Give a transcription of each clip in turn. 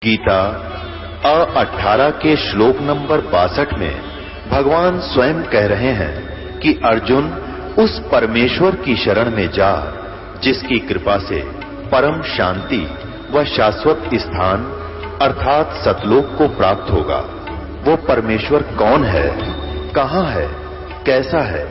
गीता 18 के श्लोक नंबर 62 में भगवान स्वयं कह रहे हैं कि अर्जुन उस परमेश्वर की शरण में जा जिसकी कृपा से परम शांति व शाश्वत स्थान अर्थात सतलोक को प्राप्त होगा। वो परमेश्वर कौन है, कहां है, कैसा है,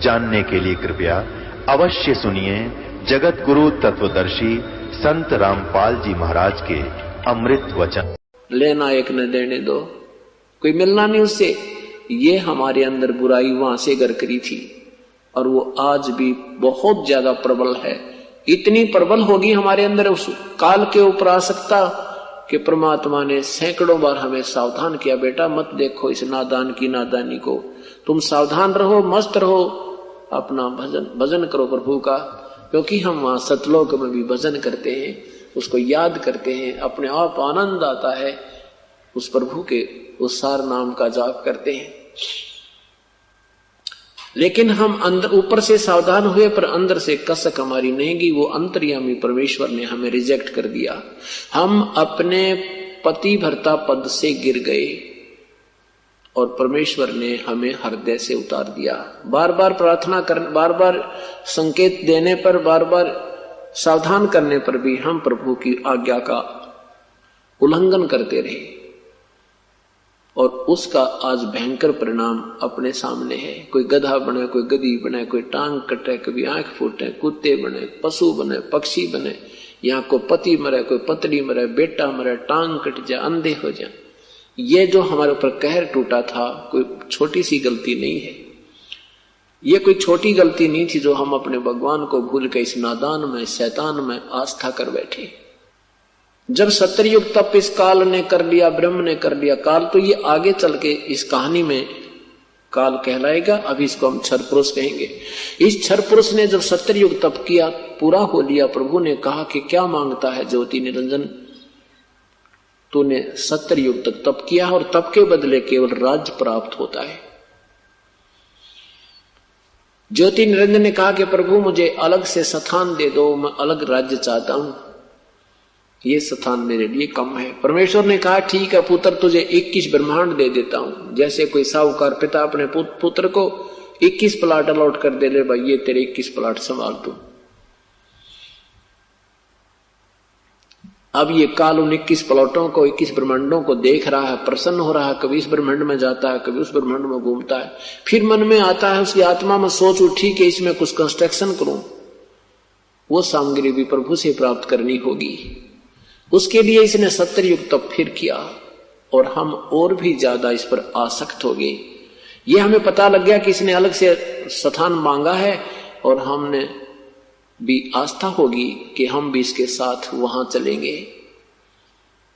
जानने के लिए कृपया अवश्य सुनिए जगत गुरु तत्वदर्शी संत रामपाल जी महाराज के अमृत वचन। लेना एक न देने दो, कोई मिलना नहीं उससे। ये हमारे अंदर बुराई वहां से घर करी थी और वो आज भी बहुत ज्यादा प्रबल है। इतनी प्रबल होगी हमारे अंदर उस काल के ऊपर आसक्ता कि परमात्मा ने सैकड़ों बार हमें सावधान किया, बेटा मत देखो इस नादान की नादानी को, तुम सावधान रहो, मस्त रहो, अपना भजन करो प्रभु का। क्योंकि हम वहां सतलोक में भी भजन करते हैं, उसको याद करते हैं, अपने आप आनंद आता है, उस प्रभु के उस सार नाम का जाप करते हैं। लेकिन हम अंदर ऊपर से सावधान हुए पर अंदर से कसक हमारी नहीं गई। वो अंतर्यामी परमेश्वर ने हमें रिजेक्ट कर दिया। हम अपने पति भर्ता पद से गिर गए और परमेश्वर ने हमें हृदय से उतार दिया। बार बार प्रार्थना कर, बार बार संकेत देने पर, बार बार सावधान करने पर भी हम प्रभु की आज्ञा का उल्लंघन करते रहे और उसका आज भयंकर परिणाम अपने सामने है। कोई गधा बने, कोई गधी बने, कोई टांग कटे, कभी आंख फूटे, कुत्ते बने, पशु बने, पक्षी बने, यहाँ कोई पति मरे, कोई पत्नी मरे, बेटा मरे, टांग कट जाए, अंधे हो जाए। ये जो हमारे ऊपर कहर टूटा था कोई छोटी सी गलती नहीं है। ये कोई छोटी गलती नहीं थी जो हम अपने भगवान को भूल के इस नादान में, शैतान में आस्था कर बैठे। जब सत्ययुग तप इस काल ने कर लिया, ब्रह्म ने कर लिया, काल तो ये आगे चल के इस कहानी में काल कहलाएगा। अभी इसको हम क्षर पुरुष कहेंगे। इस क्षर पुरुष ने जब सत्ययुग तप किया, पूरा हो लिया, प्रभु ने कहा कि क्या मांगता है ज्योति निरंजन, तूने 70 युग तक तप किया और तप के बदले केवल राज्य प्राप्त होता है। ज्योति निरंजन ने कहा कि प्रभु मुझे अलग से स्थान दे दो, मैं अलग राज्य चाहता हूं, ये स्थान मेरे लिए कम है। परमेश्वर ने कहा ठीक है पुत्र, तुझे 21 ब्रह्मांड दे देता हूं। जैसे कोई साहूकार पिता अपने पुत्र को 21 प्लाट अलॉट कर दे, ले भाई ये तेरे 21 प्लाट संभाल तू। अब ये काल उन 21 प्लॉटों को, 21 ब्रह्मांडों को देख रहा है, प्रसन्न हो रहा है। कभी इस ब्रह्मांड में जाता है, कभी उस ब्रह्मांड में घूमता है। फिर मन में आता है, उसकी आत्मा में सोच उठी कि इसमें कुछ कंस्ट्रक्शन करूं। वो सामग्री भी प्रभु से प्राप्त करनी होगी। उसके लिए इसने 70 युग तप फिर किया और हम और भी ज्यादा इस पर आसक्त हो गए। ये हमें पता लग गया कि इसने अलग से स्थान मांगा है और हमने भी आस्था होगी कि हम भी इसके साथ वहां चलेंगे।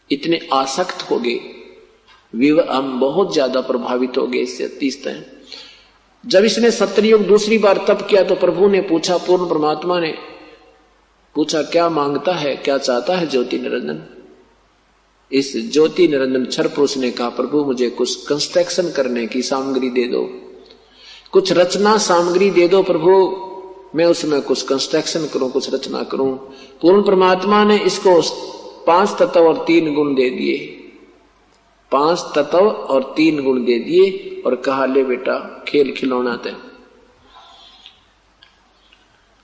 इतने आसक्त हो गए, हम बहुत ज्यादा प्रभावित हो गए इससे। 30 जब इसने 70 युग दूसरी बार तप किया तो प्रभु ने पूछा, पूर्ण परमात्मा ने पूछा क्या मांगता है, क्या चाहता है ज्योति निरंजन। इस ज्योति निरंजन क्षर पुरुष ने कहा प्रभु मुझे कुछ कंस्ट्रक्शन करने की सामग्री दे दो, कुछ रचना सामग्री दे दो प्रभु, मैं उसमें कुछ कंस्ट्रक्शन करूं, कुछ रचना करूं। पूर्ण परमात्मा ने इसको 5 तत्व और 3 गुण दे दिए। 5 तत्व और 3 गुण दे दिए और कहा ले बेटा खेल खिलौना दे।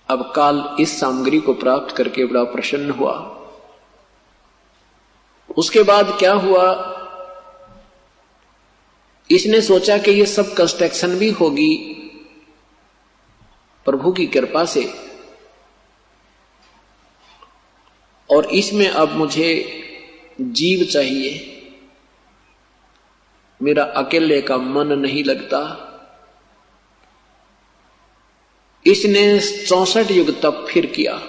अब काल इस सामग्री को प्राप्त करके बड़ा प्रसन्न हुआ। उसके बाद क्या हुआ, इसने सोचा कि ये सब कंस्ट्रक्शन भी होगी प्रभु की कृपा से और इसमें अब मुझे जीव चाहिए, मेरा अकेले का मन नहीं लगता। इसने 64 युग तप फिर किया।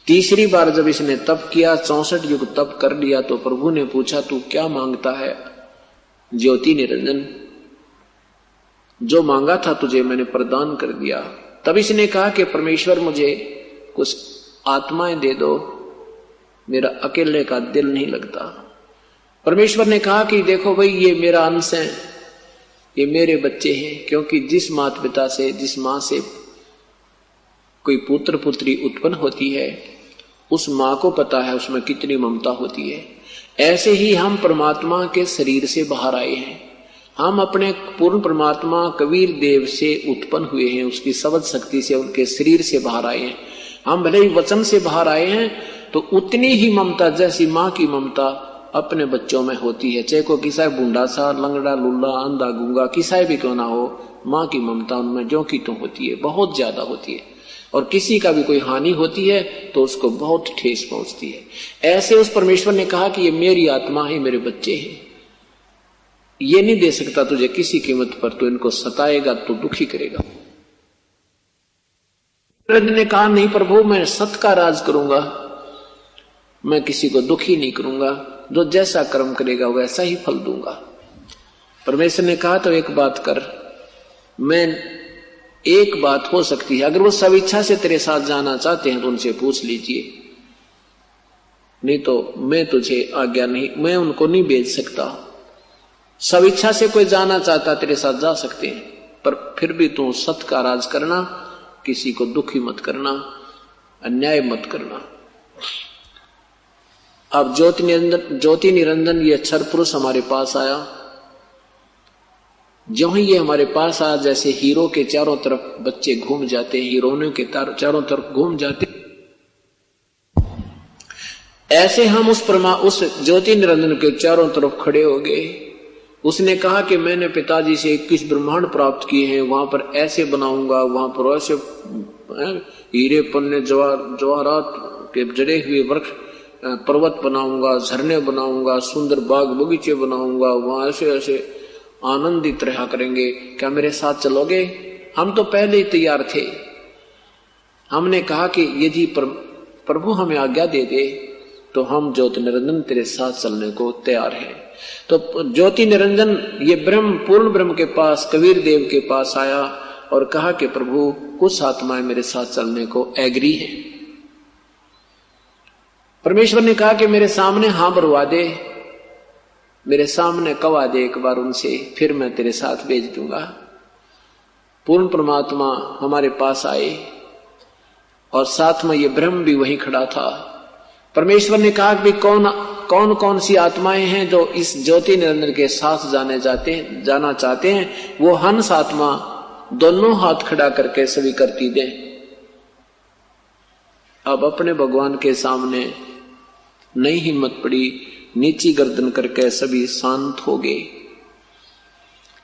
तीसरी बार जब इसने तप किया, 64 युग तप कर लिया तो प्रभु ने पूछा तू क्या मांगता है ज्योति निरंजन, जो मांगा था तुझे मैंने प्रदान कर दिया। तब इसने कहा कि परमेश्वर मुझे कुछ आत्माएं दे दो, मेरा अकेले का दिल नहीं लगता। परमेश्वर ने कहा कि देखो भाई ये मेरा अंश है, ये मेरे बच्चे हैं। क्योंकि जिस माता पिता से, जिस मां से कोई पुत्र पुत्री उत्पन्न होती है, उस मां को पता है उसमें कितनी ममता होती है। ऐसे ही हम परमात्मा के शरीर से बाहर आए हैं। हम अपने पूर्ण परमात्मा कबीर देव से उत्पन्न हुए हैं, उसकी शब्द शक्ति से, उनके शरीर से बाहर आए हैं। हम भले ही वचन से बाहर आए हैं तो उतनी ही ममता जैसी माँ की ममता अपने बच्चों में होती है, चाहे को किसा बूढ़ा सा, लंगड़ा, लुल्ला, अंधा, गूंगा, किसा भी क्यों ना हो, माँ की ममता उनमें जो की तो होती है, बहुत ज्यादा होती है। और किसी का भी कोई हानि होती है तो उसको बहुत ठेस पहुंचती है। ऐसे उस परमेश्वर ने कहा कि ये मेरी आत्मा है, मेरे बच्चे हैं, ये नहीं दे सकता तुझे किसी कीमत पर, तो इनको सताएगा तो दुखी करेगा। ने कहा नहीं प्रभु, मैं सत का राज करूंगा, मैं किसी को दुखी नहीं करूंगा, जो जैसा कर्म करेगा वैसा ही फल दूंगा। परमेश्वर ने कहा तो एक बात कर, मैं एक बात हो सकती है, अगर वो सब इच्छा से तेरे साथ जाना चाहते हैं तो उनसे पूछ लीजिए, नहीं तो मैं तुझे आज्ञा नहीं, मैं उनको नहीं भेज सकता। सब इच्छा से कोई जाना चाहता तेरे साथ जा सकते हैं, पर फिर भी तू सत का राज करना, किसी को दुखी मत करना, अन्याय मत करना। अब ज्योति निरंजन ये अक्षर पुरुष हमारे पास आया। जो ही ये हमारे पास आया, जैसे हीरो के चारों तरफ बच्चे घूम जाते हैं, हीरोइनों के चारों तरफ घूम जाते, ऐसे हम उस ज्योति निरंजन के चारों तरफ खड़े हो गए। उसने कहा कि मैंने पिताजी से 21 ब्रह्मांड प्राप्त किए हैं, वहां पर ऐसे बनाऊंगा, वहां पर ऐसे हीरे पन्ने जवाहरात के जड़े हुए वृक्ष पर्वत बनाऊंगा, झरने बनाऊंगा, सुंदर बाग बगीचे बनाऊंगा, वहां ऐसे ऐसे आनंदित रहा करेंगे, क्या मेरे साथ चलोगे? हम तो पहले ही तैयार थे। हमने कहा कि यदि प्रभु हमें आज्ञा दे दे तो हम ज्योति निरंजन तेरे साथ चलने को तैयार हैं। तो ज्योति निरंजन ये ब्रह्म, पूर्ण ब्रह्म के पास, कबीर देव के पास आया और कहा कि प्रभु कुछ आत्माएं मेरे साथ चलने को एग्री है। परमेश्वर ने कहा कि मेरे सामने हाँ भरवा दे, मेरे सामने कवा दे एक बार उनसे, फिर मैं तेरे साथ भेज दूंगा। पूर्ण परमात्मा हमारे पास आए और साथ में ये ब्रह्म भी वहीं खड़ा था। परमेश्वर ने कहा कि कौन कौन सी आत्माएं हैं जो इस ज्योति निरंजन के साथ जाना चाहते हैं, वो हंस आत्मा दोनों हाथ खड़ा करके सभी करती दे। अब अपने भगवान के सामने नई हिम्मत पड़ी, नीची गर्दन करके सभी शांत हो गए।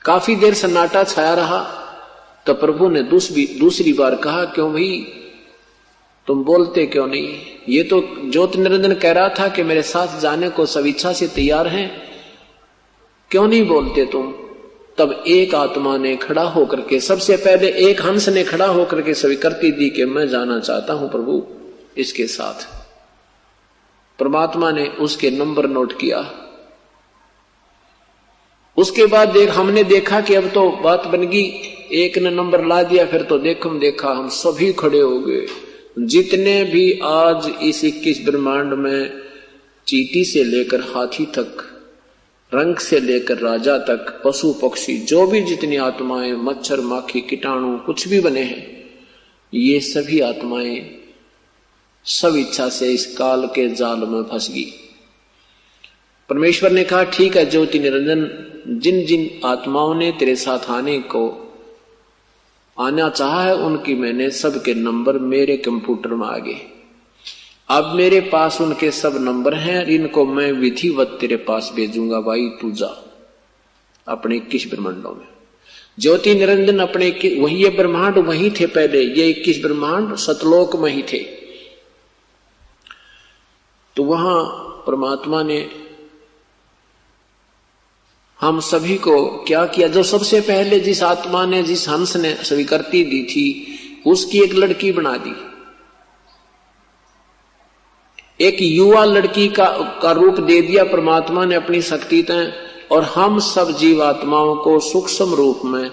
काफी देर सन्नाटा छाया रहा तो प्रभु ने दूसरी बार कहा, क्यों भाई तुम बोलते क्यों नहीं? ये तो ज्योति निरंजन कह रहा था कि मेरे साथ जाने को सब इच्छा से तैयार हैं, क्यों नहीं बोलते तुम? तब एक आत्मा ने खड़ा होकर के, सबसे पहले एक हंस ने खड़ा होकर के स्वीकृति दी कि मैं जाना चाहता हूं प्रभु इसके साथ। परमात्मा ने उसके नंबर नोट किया। उसके बाद हमने देखा कि अब तो बात बन गई, एक ने नंबर ला दिया, फिर तो देखा हम सभी खड़े हो गए। जितने भी आज इस 21 ब्रह्मांड में चींटी से लेकर हाथी तक, रंग से लेकर राजा तक, पशु पक्षी, जो भी जितनी आत्माएं, मच्छर माखी कीटाणु कुछ भी बने हैं, ये सभी आत्माएं सब इच्छा से इस काल के जाल में फंस गई। परमेश्वर ने कहा ठीक है ज्योति निरंजन, जिन जिन आत्माओं ने तेरे साथ आना चाहा है उनकी मैंने सबके नंबर मेरे कंप्यूटर में आ गए। अब मेरे पास उनके सब नंबर हैं, इनको मैं विधिवत तेरे पास भेजूंगा। भाई तू जा अपने 21 ब्रह्मांडों में। ज्योति निरंजन अपने वही, ये ब्रह्मांड वही थे पहले, ये 21 ब्रह्मांड सतलोक में ही थे। तो वहां परमात्मा ने हम सभी को क्या किया, जो सबसे पहले जिस आत्मा ने, जिस हंस ने स्वीकृति दी थी, उसकी एक लड़की बना दी, एक युवा लड़की का रूप दे दिया परमात्मा ने अपनी शक्ति से। और हम सब जीव आत्माओं को सूक्ष्म रूप में,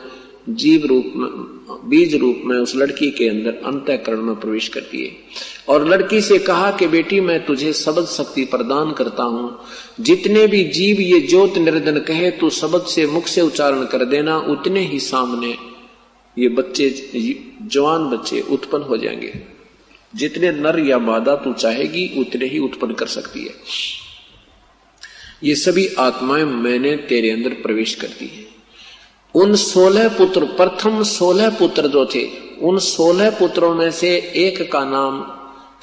जीव रूप में, बीज रूप में उस लड़की के अंदर अंतःकरण में प्रवेश कर दिए। और लड़की से कहा कि बेटी मैं तुझे शब्द शक्ति प्रदान करता हूं, जितने भी जीव ये ज्योत निरंजन कहे तू शब्द से मुख से उच्चारण कर देना, उतने ही सामने ये बच्चे, जवान बच्चे उत्पन्न हो जाएंगे। जितने नर या मादा तू चाहेगी उतने ही उत्पन्न कर सकती है। ये सभी आत्माएं मैंने तेरे अंदर प्रवेश कर दी है। उन 16 पुत्र, प्रथम 16 पुत्र जो थे, उन 16 पुत्रों में से एक का नाम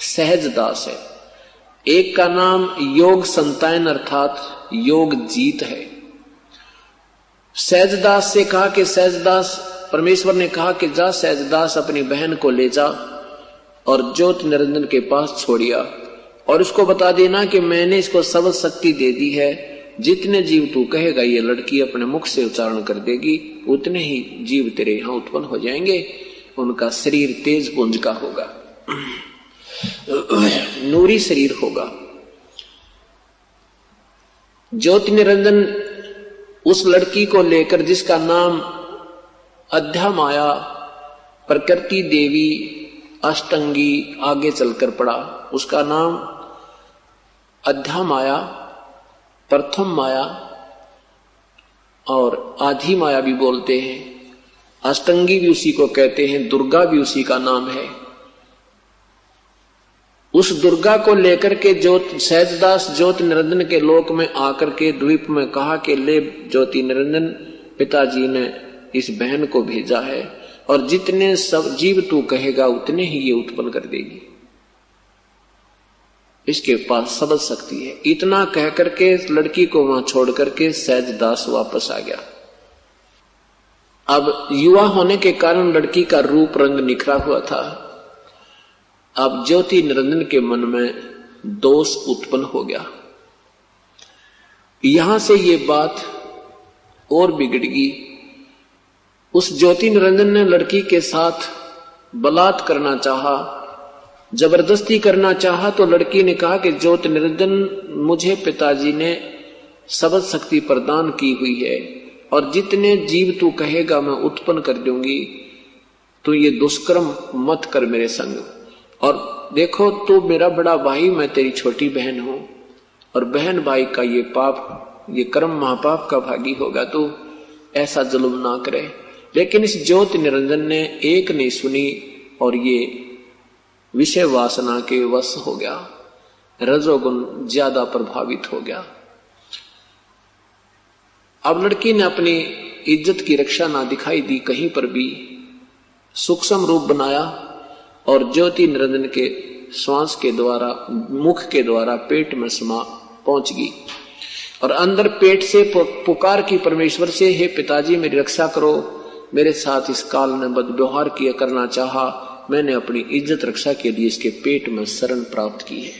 सहजदास है, एक का नाम योग संतायन अर्थात योग जीत है। सहजदास से कहा कि सहजदास, परमेश्वर ने कहा कि जा सहजदास अपनी बहन को ले जा और ज्योत निरंजन के पास छोड़िया और उसको बता देना कि मैंने इसको सब शक्ति दे दी है, जितने जीव तू कहेगा ये लड़की अपने मुख से उच्चारण कर देगी, उतने ही जीव तेरे यहां उत्पन्न हो जाएंगे। उनका शरीर तेज पुंज का होगा, नूरी शरीर होगा। ज्योति निरंजन उस लड़की को लेकर, जिसका नाम अध्या माया, प्रकृति देवी, अष्टंगी आगे चलकर पड़ा, उसका नाम अध्या माया, प्रथम माया और आधी माया भी बोलते हैं, अष्टंगी भी उसी को कहते हैं, दुर्गा भी उसी का नाम है। उस दुर्गा को लेकर के सहजदास ज्योति निरंजन के लोक में आकर के द्वीप में कहा कि ले ज्योति निरंजन, पिताजी ने इस बहन को भेजा है और जितने सब जीव तू कहेगा उतने ही ये उत्पन्न कर देगी, इसके पास सबद शक्ति है। इतना कह करके लड़की को वहां छोड़ करके सहजदास वापस आ गया। अब युवा होने के कारण लड़की का रूप रंग निखरा हुआ था। अब ज्योति निरंजन के मन में दोष उत्पन्न हो गया। यहां से ये बात और बिगड़ गई। उस ज्योति निरंजन ने लड़की के साथ बलात् करना चाहा, जबरदस्ती करना चाहा, तो लड़की ने कहा कि ज्योति निरंजन, मुझे पिताजी ने सबद शक्ति प्रदान की हुई है और जितने जीव तू कहेगा मैं उत्पन्न कर दूंगी, तू ये दुष्कर्म मत कर मेरे संग। और देखो, तू मेरा बड़ा भाई, मैं तेरी छोटी बहन हूं और बहन भाई का ये पाप, ये कर्म महापाप का भागी होगा, तू ऐसा जुल्म ना करे। लेकिन इस ज्योति निरंजन ने एक नहीं सुनी और ये विषय वासना के वश हो गया, रजोगुण ज्यादा प्रभावित हो गया। अब लड़की ने अपनी इज्जत की रक्षा ना दिखाई दी, कहीं पर भी सूक्ष्म रूप बनाया और ज्योति निरंजन के श्वास के द्वारा, मुख के द्वारा पेट में समा पहुंच गई और अंदर पेट से पुकार की परमेश्वर से, हे पिताजी मेरी रक्षा करो, मेरे साथ इस काल ने बदव्यवहार किया करना चाहा, मैंने अपनी इज्जत रक्षा के लिए इसके पेट में शरण प्राप्त की है।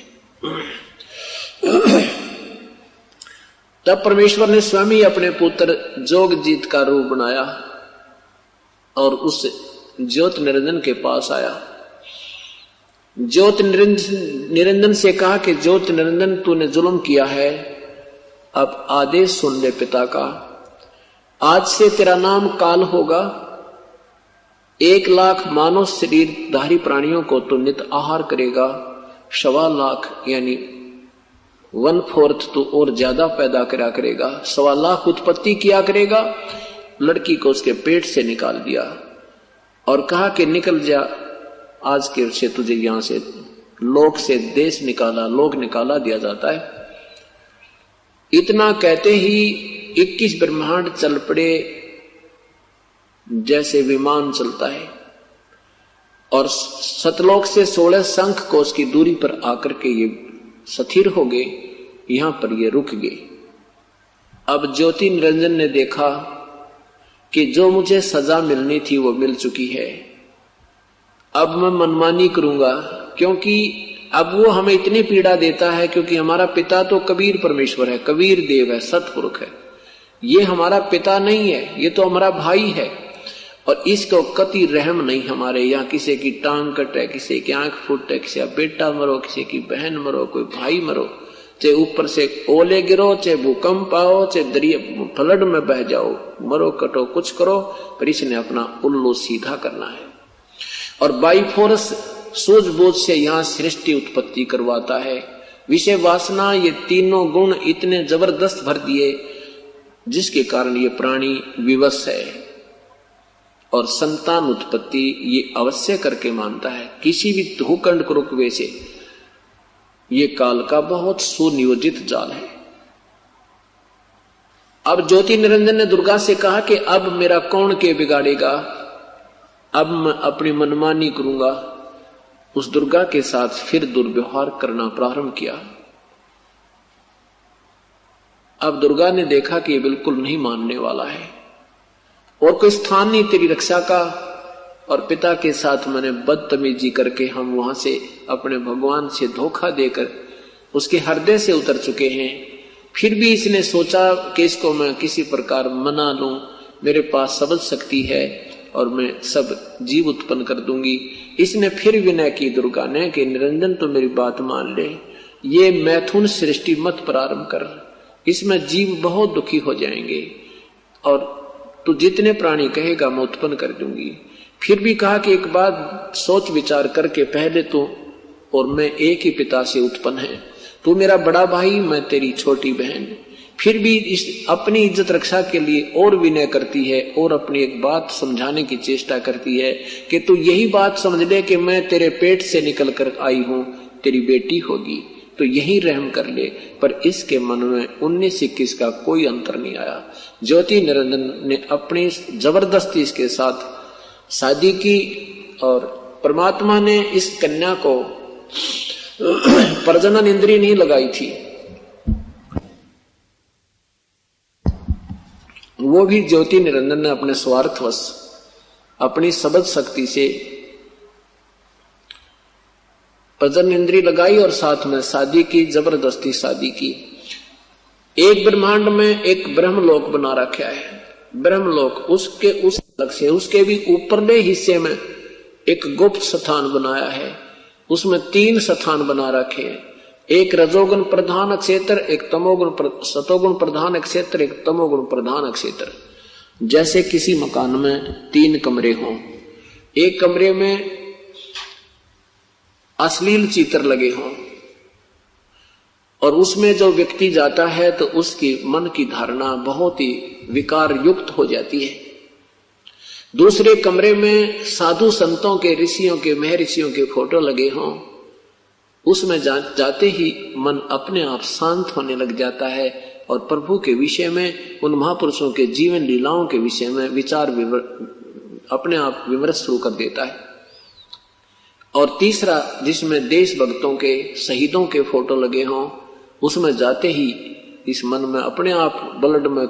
तब परमेश्वर ने स्वयं ही अपने पुत्र जोगजीत का रूप बनाया और उस ज्योति निरंजन के पास आया। ज्योति निरंजन से कहा कि ज्योति निरंजन, तूने जुल्म किया है, अब आदेश सुन ले पिता का। आज से तेरा नाम काल होगा। 1 लाख मानव शरीरधारी प्राणियों को तो नित आहार करेगा, 1.25 लाख यानी 1/4 तो और ज्यादा पैदा करेगा, 1.25 लाख उत्पत्ति किया करेगा। लड़की को उसके पेट से निकाल दिया और कहा कि निकल जा, आज के से तुझे यहां से लोक से देश निकाला, लोक निकाला दिया जाता है। इतना कहते ही 21 ब्रह्मांड चल पड़े जैसे विमान चलता है और सतलोक से 16 शंख कोस की दूरी पर आकर के ये स्थिर हो गए, यहां पर ये रुक गए। अब ज्योति निरंजन ने देखा कि जो मुझे सजा मिलनी थी वो मिल चुकी है, अब मैं मनमानी करूंगा, क्योंकि अब वो हमें इतनी पीड़ा देता है, क्योंकि हमारा पिता तो कबीर परमेश्वर है, कबीर देव है, सतपुरुष है। ये हमारा पिता नहीं है, ये तो हमारा भाई है और इसको कति रहम नहीं हमारे यहाँ। किसी की टांग कटे, किसी की आंख फूटे, किसी का बेटा मरो, किसी की बहन मरो, कोई भाई मरो, चाहे ऊपर से ओले गिरो, चाहे भूकंप आओ, चाहे दरिया फ्लड में बह जाओ, मरो कटो कुछ करो, पर इसने अपना उल्लू सीधा करना है और बाई फोर्स सूझबूझ से यहाँ सृष्टि उत्पत्ति करवाता है। विषय वासना, ये तीनों गुण इतने जबरदस्त भर दिए जिसके कारण ये प्राणी विवश है और संतान उत्पत्ति ये अवश्य करके मानता है। किसी भी भूखंड को रुकवे से ये काल का बहुत सुनियोजित जाल है। अब ज्योति निरंजन ने दुर्गा से कहा कि अब मेरा कौन के बिगाड़ेगा, अब मैं अपनी मनमानी करूंगा। उस दुर्गा के साथ फिर दुर्व्यवहार करना प्रारंभ किया। अब दुर्गा ने देखा कि ये बिल्कुल नहीं मानने वाला है और कोई स्थान नहीं तेरी रक्षा का, और पिता के साथ मैंने बदतमीजी करके हम वहां से अपने भगवान से धोखा देकर उसके हृदय से उतर चुके हैं। फिर भी इसने सोचा कि इसको मैं किसी प्रकार मना लूं, मेरे पास समझ शक्ति है और मैं सब जीव उत्पन्न कर दूंगी। इसने फिर विनय की दुर्गा ने कि निरंजन तो मेरी बात मान ले, ये मैथुन सृष्टि मत प्रारंभ कर, इसमें जीव बहुत दुखी हो जाएंगे और तू जितने प्राणी कहेगा मैं उत्पन्न कर दूंगी। फिर भी कहा कि एक बात सोच विचार करके, पहले तो और मैं एक ही पिता से उत्पन्न है, तू मेरा बड़ा भाई, मैं तेरी छोटी बहन। फिर भी इस अपनी इज्जत रक्षा के लिए और विनय करती है और अपनी एक बात समझाने की चेष्टा करती है कि तू यही बात समझ ले कि मैं तेरे पेट से निकल कर आई हूं, तेरी बेटी होगी, तो यही रहम कर ले। पर इसके मन में 19-21 का कोई अंतर नहीं आया। ज्योति निरंजन ने अपनी जबरदस्ती इसके साथ शादी की और परमात्मा ने इस कन्या को प्रजनन इंद्रिय नहीं लगाई थी, वो भी ज्योति निरंजन ने अपने स्वार्थवश अपनी सबद शक्ति से प्रजनन इंद्रिय लगाई और साथ में शादी की, जबरदस्ती शादी की। एक ब्रह्मांड में एक ब्रह्मलोक बना रखा है। ब्रह्मलोक उसके उस अलग से उसके भी ऊपरले हिस्से में एक गुप्त स्थान बनाया है, उसमें 3 स्थान बना रखे हैं, एक रजोगुण प्रधान क्षेत्र, एक सतोगुण प्रधान क्षेत्र, एक तमोगुण प्रधान क्षेत्र। जैसे किसी मकान में 3 कमरे हों, एक कमरे में अश्लील चित्र लगे हों और उसमें जो व्यक्ति जाता है तो उसकी मन की धारणा बहुत ही विकार युक्त हो जाती है। दूसरे कमरे में साधु संतों के, ऋषियों के, महर्षियों के फोटो लगे हों, उसमें जाते ही मन अपने आप शांत होने लग जाता है और प्रभु के विषय में, उन महापुरुषों के जीवन लीलाओं के विषय में विचार अपने आप विमर्श शुरू कर देता है। और तीसरा जिसमें देशभक्तों के, शहीदों के फोटो लगे हों, उसमें जाते ही इस मन में अपने आप ब्लड में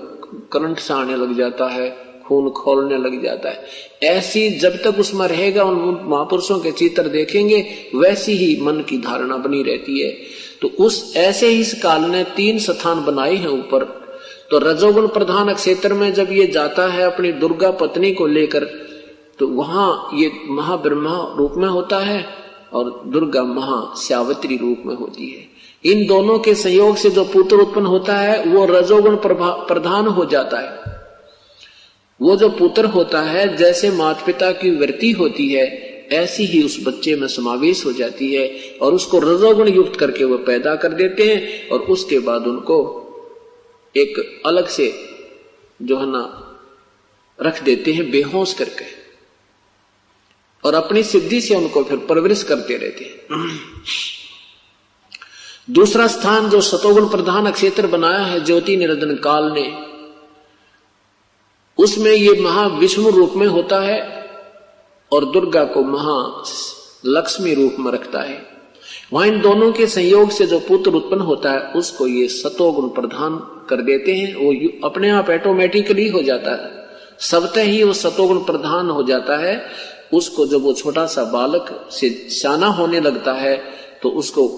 करंट सा आने लग जाता है, खून खोलने लग जाता है। ऐसी जब तक उसमें रहेगा, उन महापुरुषों के चित्र देखेंगे, वैसी ही मन की धारणा बनी रहती है। तो उस ऐसे ही इस काल ने 3 स्थान बनाए हैं ऊपर। तो रजोगुण प्रधान क्षेत्र में जब ये जाता है अपनी दुर्गा पत्नी को लेकर, तो वहां ये महाब्रह्मा रूप में होता है और दुर्गा महाश्यावत्री रूप में होती है। इन दोनों के संयोग से जो पुत्र उत्पन्न होता है वो रजोगुण प्रधान हो जाता है। वो जो पुत्र होता है, जैसे माता पिता की वृत्ति होती है, ऐसी ही उस बच्चे में समावेश हो जाती है और उसको रजोगुण युक्त करके वो पैदा कर देते हैं और उसके बाद उनको एक अलग से जो है ना रख देते हैं बेहोश करके, और अपनी सिद्धि से उनको फिर परवरिश करते रहते हैं। दूसरा स्थान जो सतोगुण प्रधान क्षेत्र बनाया है ज्योति निरंजन काल ने, उसमें ये महाविष्णु रूप में होता है और दुर्गा को महालक्ष्मी रूप में रखता है। वहां इन दोनों के संयोग से जो पुत्र उत्पन्न होता है उसको ये सतोगुण प्रधान कर देते हैं। वो अपने आप ऑटोमेटिकली हो जाता है, सबते ही वो सतोगुण प्रधान हो जाता है। उसको जब वो छोटा सा बालक से शाना होने लगता है तो उसको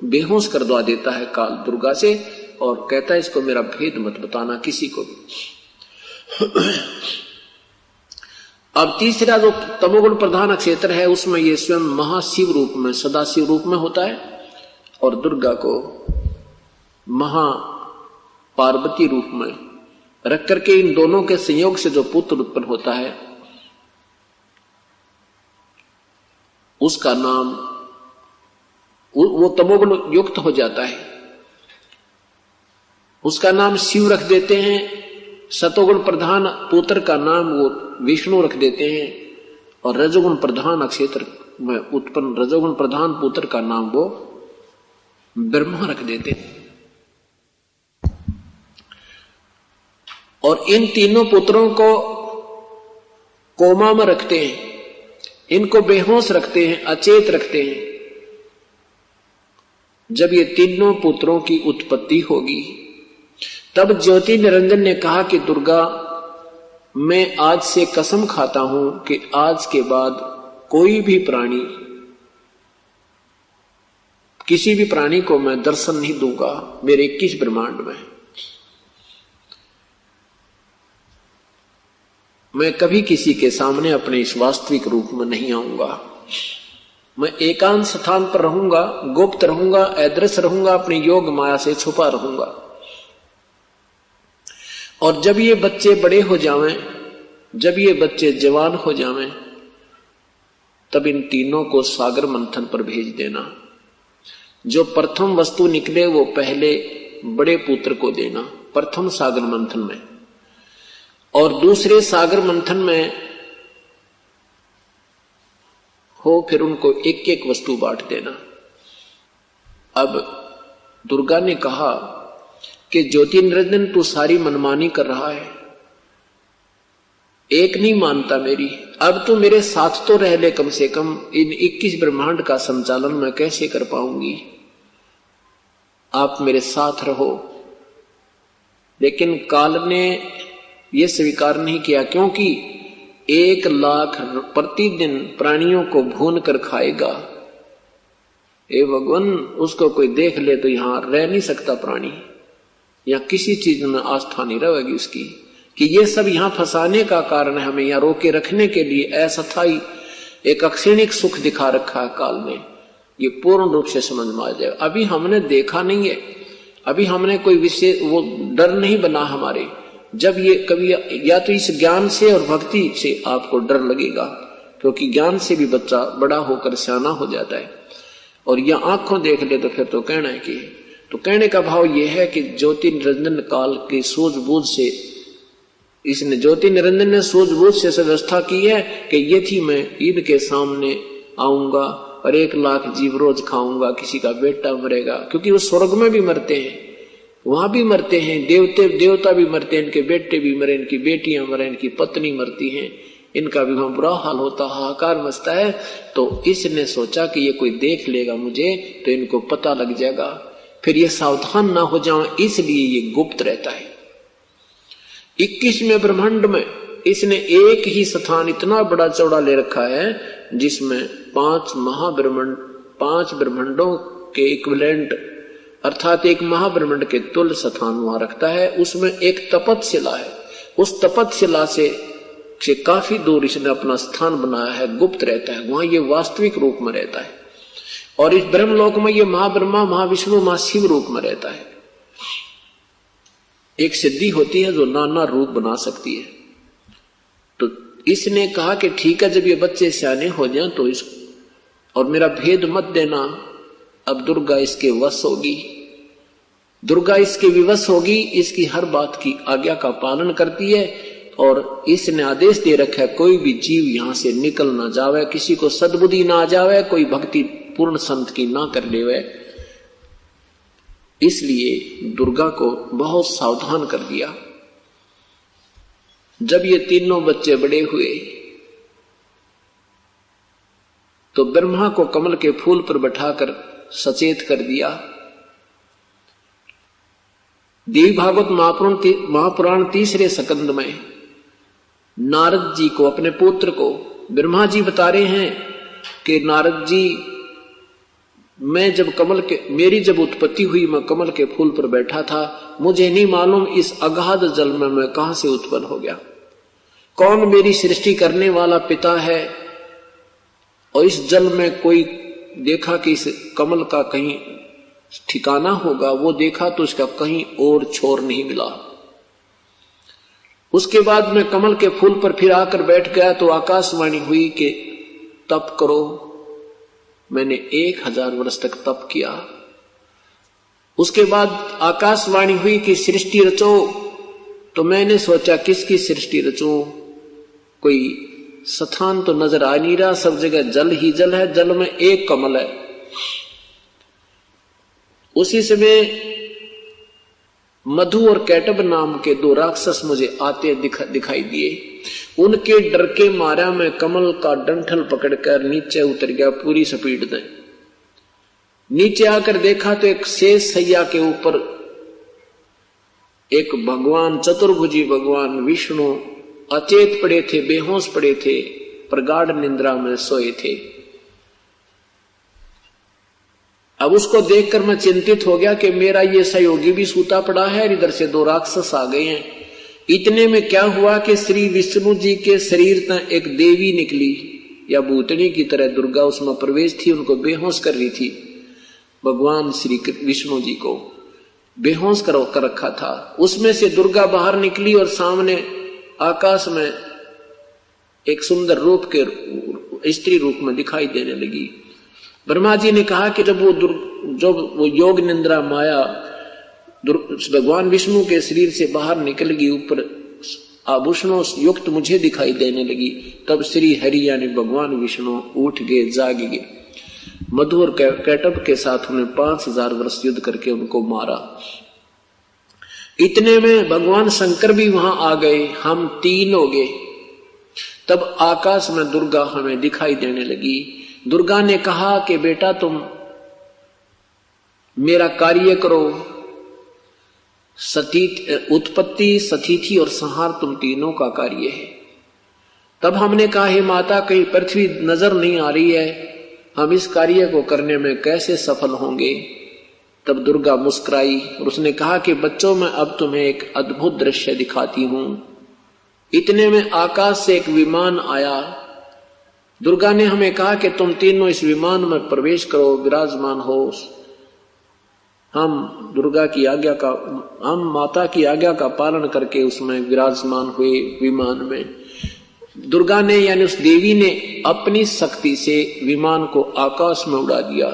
बेहोश कर दवा देता है काल दुर्गा से और कहता है इसको मेरा भेद मत बताना किसी को भी। अब तीसरा जो तमोगुण प्रधान क्षेत्र है उसमें ये स्वयं महाशिव रूप में, सदाशिव रूप में होता है और दुर्गा को महा पार्वती रूप में रख करके इन दोनों के संयोग से जो पुत्र उत्पन्न होता है उसका नाम, वो तमोगुण युक्त हो जाता है, उसका नाम शिव रख देते हैं। सतोगुण प्रधान पुत्र का नाम वो विष्णु रख देते हैं और रजोगुण प्रधान क्षेत्र में उत्पन्न रजोगुण प्रधान पुत्र का नाम वो ब्रह्मा रख देते हैं। और इन तीनों पुत्रों को कोमा में रखते हैं, इनको बेहोश रखते हैं, अचेत रखते हैं। जब ये तीनों पुत्रों की उत्पत्ति होगी तब ज्योति निरंजन ने कहा कि दुर्गा, मैं आज से कसम खाता हूं कि आज के बाद कोई भी प्राणी, किसी भी प्राणी को मैं दर्शन नहीं दूंगा मेरे 21 ब्रह्मांड में। मैं कभी किसी के सामने अपने इस वास्तविक रूप में नहीं आऊंगा। मैं एकांत स्थान पर रहूंगा, गुप्त रहूंगा, अदृश्य रहूंगा, अपनी योग माया से छुपा रहूंगा। और जब ये बच्चे बड़े हो जावें, जब ये बच्चे जवान हो जावें, तब इन तीनों को सागर मंथन पर भेज देना। जो प्रथम वस्तु निकले वो पहले बड़े पुत्र को देना, प्रथम सागर मंथन में, और दूसरे सागर मंथन में हो फिर उनको एक एक वस्तु बांट देना। अब दुर्गा ने कहा कि ज्योति निरंजन, तू सारी मनमानी कर रहा है, एक नहीं मानता मेरी, अब तू मेरे साथ तो रह ले, कम से कम इन 21 ब्रह्मांड का संचालन मैं कैसे कर पाऊंगी, आप मेरे साथ रहो। लेकिन काल ने यह स्वीकार नहीं किया, क्योंकि 1 लाख प्रतिदिन प्राणियों को भून कर खाएगा। ए भगवान, उसको कोई देख ले तो यहां रह नहीं सकता प्राणी, या किसी चीज में आस्था नहीं रहेगी उसकी, कि ये सब यहां फंसाने का कारण है, हमें यहां रोके रखने के लिए अस्थायी एक अक्षणिक सुख दिखा रखा है काल ने। ये पूर्ण रूप से समझ में आ जाए। अभी हमने देखा नहीं है, अभी हमने कोई विशेष वो डर नहीं बना हमारे। जब ये कभी या तो इस ज्ञान से और भक्ति से आपको डर लगेगा, क्योंकि ज्ञान से भी बच्चा बड़ा होकर सियाना हो जाता है, और यह आंखों देख ले तो फिर तो कहना है कि, तो कहने का भाव यह है कि ज्योति निरंजन काल की सूझबूझ से, इसने ज्योति निरंजन ने सूझबूझ से व्यवस्था की है कि ये थी मैं ईद के सामने आऊंगा और 1 लाख जीव रोज खाऊंगा, किसी का बेटा मरेगा, क्योंकि वो स्वर्ग में भी मरते हैं, वहां भी मरते हैं, देवता भी मरते हैं, इनके बेटे भी मरे, इनकी बेटियां मरे, इनकी पत्नी मरती हैं, इनका भी वहां बुरा हाल होता, हाहाकार मचता है। तो इसने सोचा कि ये कोई देख लेगा मुझे तो इनको पता लग जाएगा, फिर ये सावधान ना हो जाऊं, इसलिए ये गुप्त रहता है। 21वें ब्रह्मांड में इसने एक ही स्थान इतना बड़ा चौड़ा ले रखा है जिसमें 5 महाब्रह्मांड, 5 ब्रह्मांडों के इक्विवेलेंट अर्थात एक महाब्रह्मांड के तुल्य स्थान वहां रखता है। उसमें एक तपतशिला है, उस तपतशिला से काफी दूर इसने अपना स्थान बनाया है, गुप्त रहता है, वहां ये वास्तविक रूप में रहता है। और इस ब्रह्मलोक में ये महाब्रह्मा, महाविष्णु, महाशिव रूप में रहता है। एक सिद्धि होती है जो नाना रूप बना सकती है। तो इसने कहा कि ठीक है, जब ये बच्चे सियाने हो जाएं तो इस और मेरा भेद मत देना। अब दुर्गा इसके वश होगी, दुर्गा इसके विवश होगी, इसकी हर बात की आज्ञा का पालन करती है। और इसने आदेश दे रखा है कोई भी जीव यहां से निकल ना जावे, किसी को सद्बुद्धि ना आ जावे, कोई भक्ति पूर्ण संत की ना कर लेवे। इसलिए दुर्गा को बहुत सावधान कर दिया। जब ये तीनों बच्चे बड़े हुए तो ब्रह्मा को कमल के फूल पर बैठाकर सचेत कर दिया। देवी भागवत महापुराण 3रे स्कंद में नारद जी को, अपने पुत्र को ब्रह्मा जी बता रहे हैं कि नारद जी, मैं जब मेरी जब उत्पत्ति हुई, मैं कमल के फूल पर बैठा था, मुझे नहीं मालूम इस अगाध जल में मैं कहां से उत्पन्न हो गया, कौन मेरी सृष्टि करने वाला पिता है। और इस जल में कोई देखा कि इस कमल का कहीं ठिकाना होगा, वो देखा तो इसका कहीं और छोर नहीं मिला। उसके बाद मैं कमल के फूल पर फिर आकर बैठ गया तो आकाशवाणी हुई कि तप करो। मैंने 1000 वर्ष तक तप किया। उसके बाद आकाशवाणी हुई कि सृष्टि रचो, तो मैंने सोचा किसकी सृष्टि रचूं, कोई स्थान तो नजर आ नहीं रहा, सब जगह जल ही जल है, जल में एक कमल है। उसी समय मधु और कैटब नाम के दो राक्षस मुझे आते दिखाई दिए। उनके डर के मारा मैं कमल का डंठल पकड़कर नीचे उतर गया पूरी स्पीड में। नीचे आकर देखा तो एक शेष सैया के ऊपर एक भगवान, चतुर्भुजी भगवान विष्णु अचेत पड़े थे, बेहोश पड़े थे, प्रगाढ़ निंद्रा में सोए थे। अब उसको देखकर मैं चिंतित हो गया कि मेरा ये सहयोगी भी सूता पड़ा है और इधर से दो राक्षस आ गए हैं। इतने में क्या हुआ कि श्री विष्णु जी के शरीर तक एक देवी निकली या भूतनी की तरह दुर्गा उसमें प्रवेश थी, उनको बेहोश कर रही थी। भगवान श्री विष्णु जी को बेहोश कर रखा था। उसमें से दुर्गा बाहर निकली और सामने आकाश में एक सुंदर रूप के स्त्री रूप में दिखाई देने लगी। ब्रह्मा जी ने कहा कि जब वो योग निंद्रा माया भगवान विष्णु के शरीर से बाहर निकल गई, ऊपर आभूषणों युक्त मुझे दिखाई देने लगी, तब श्री हरि यानी भगवान विष्णु उठ गए, जाग गए। मधु और कैटब के साथ उन्हें 5000 वर्ष युद्ध करके उनको मारा। इतने में भगवान शंकर भी वहां आ गए, हम 3 हो गए। तब आकाश में दुर्गा हमें दिखाई देने लगी। दुर्गा ने कहा कि बेटा तुम मेरा कार्य करो, उत्पत्ति, सतीथि और संहार तुम तीनों का कार्य है। तब हमने कहा हे माता, कहीं पृथ्वी नजर नहीं आ रही है, हम इस कार्य को करने में कैसे सफल होंगे। तब दुर्गा मुस्कुराई और उसने कहा कि बच्चों मैं अब तुम्हें एक अद्भुत दृश्य दिखाती हूं। इतने में आकाश से एक विमान आया। दुर्गा ने हमें कहा कि तुम तीनों इस विमान में प्रवेश करो, विराजमान हो। हम माता की आज्ञा का पालन करके उसमें विराजमान हुए विमान में। दुर्गा ने यानी उस देवी ने अपनी शक्ति से विमान को आकाश में उड़ा दिया।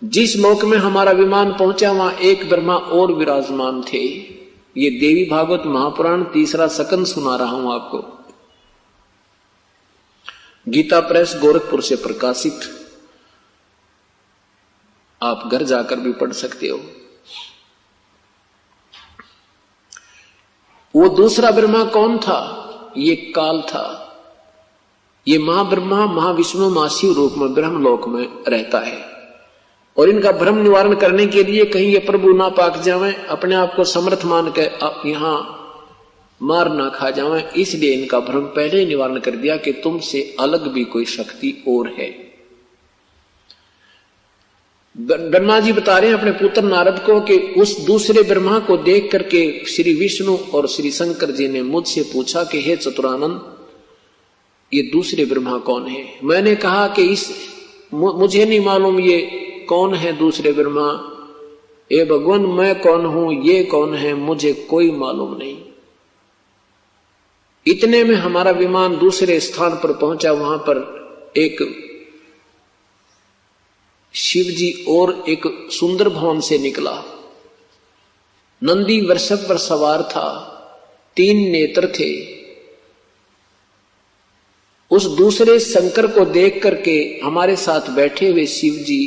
जिस लोक में हमारा विमान पहुंचा वहां एक ब्रह्मा और विराजमान थे। ये देवी भागवत महापुराण 3रा सकंद सुना रहा हूं आपको। गीता प्रेस गोरखपुर से प्रकाशित, आप घर जाकर भी पढ़ सकते हो। वो दूसरा ब्रह्मा कौन था? ये काल था। ये महाब्रह्मा महाविष्णु महाशिव रूप में ब्रह्मलोक में रहता है और इनका भ्रम निवारण करने के लिए कहीं ये प्रभु ना पाक जावे, अपने आप को समर्थ मान के यहां मार ना खा जावे, इसलिए इनका भ्रम पहले ही निवारण कर दिया कि तुमसे अलग भी कोई शक्ति और है। ब्रह्मा जी बता रहे हैं अपने पुत्र नारद को कि उस दूसरे ब्रह्मा को देख करके श्री विष्णु और श्री शंकर जी ने मुझसे पूछा कि हे चतुरानंद, ये दूसरे ब्रह्मा कौन है? मैंने कहा कि मुझे नहीं मालूम ये कौन है दूसरे ब्रह्मा। ए भगवान, मैं कौन हूं, ये कौन है, मुझे कोई मालूम नहीं। इतने में हमारा विमान दूसरे स्थान पर पहुंचा। वहां पर एक शिव जी और एक सुंदर भवन से निकला। नंदी वृषभ पर सवार था, 3 नेत्र थे। उस दूसरे शंकर को देख करके हमारे साथ बैठे हुए शिव जी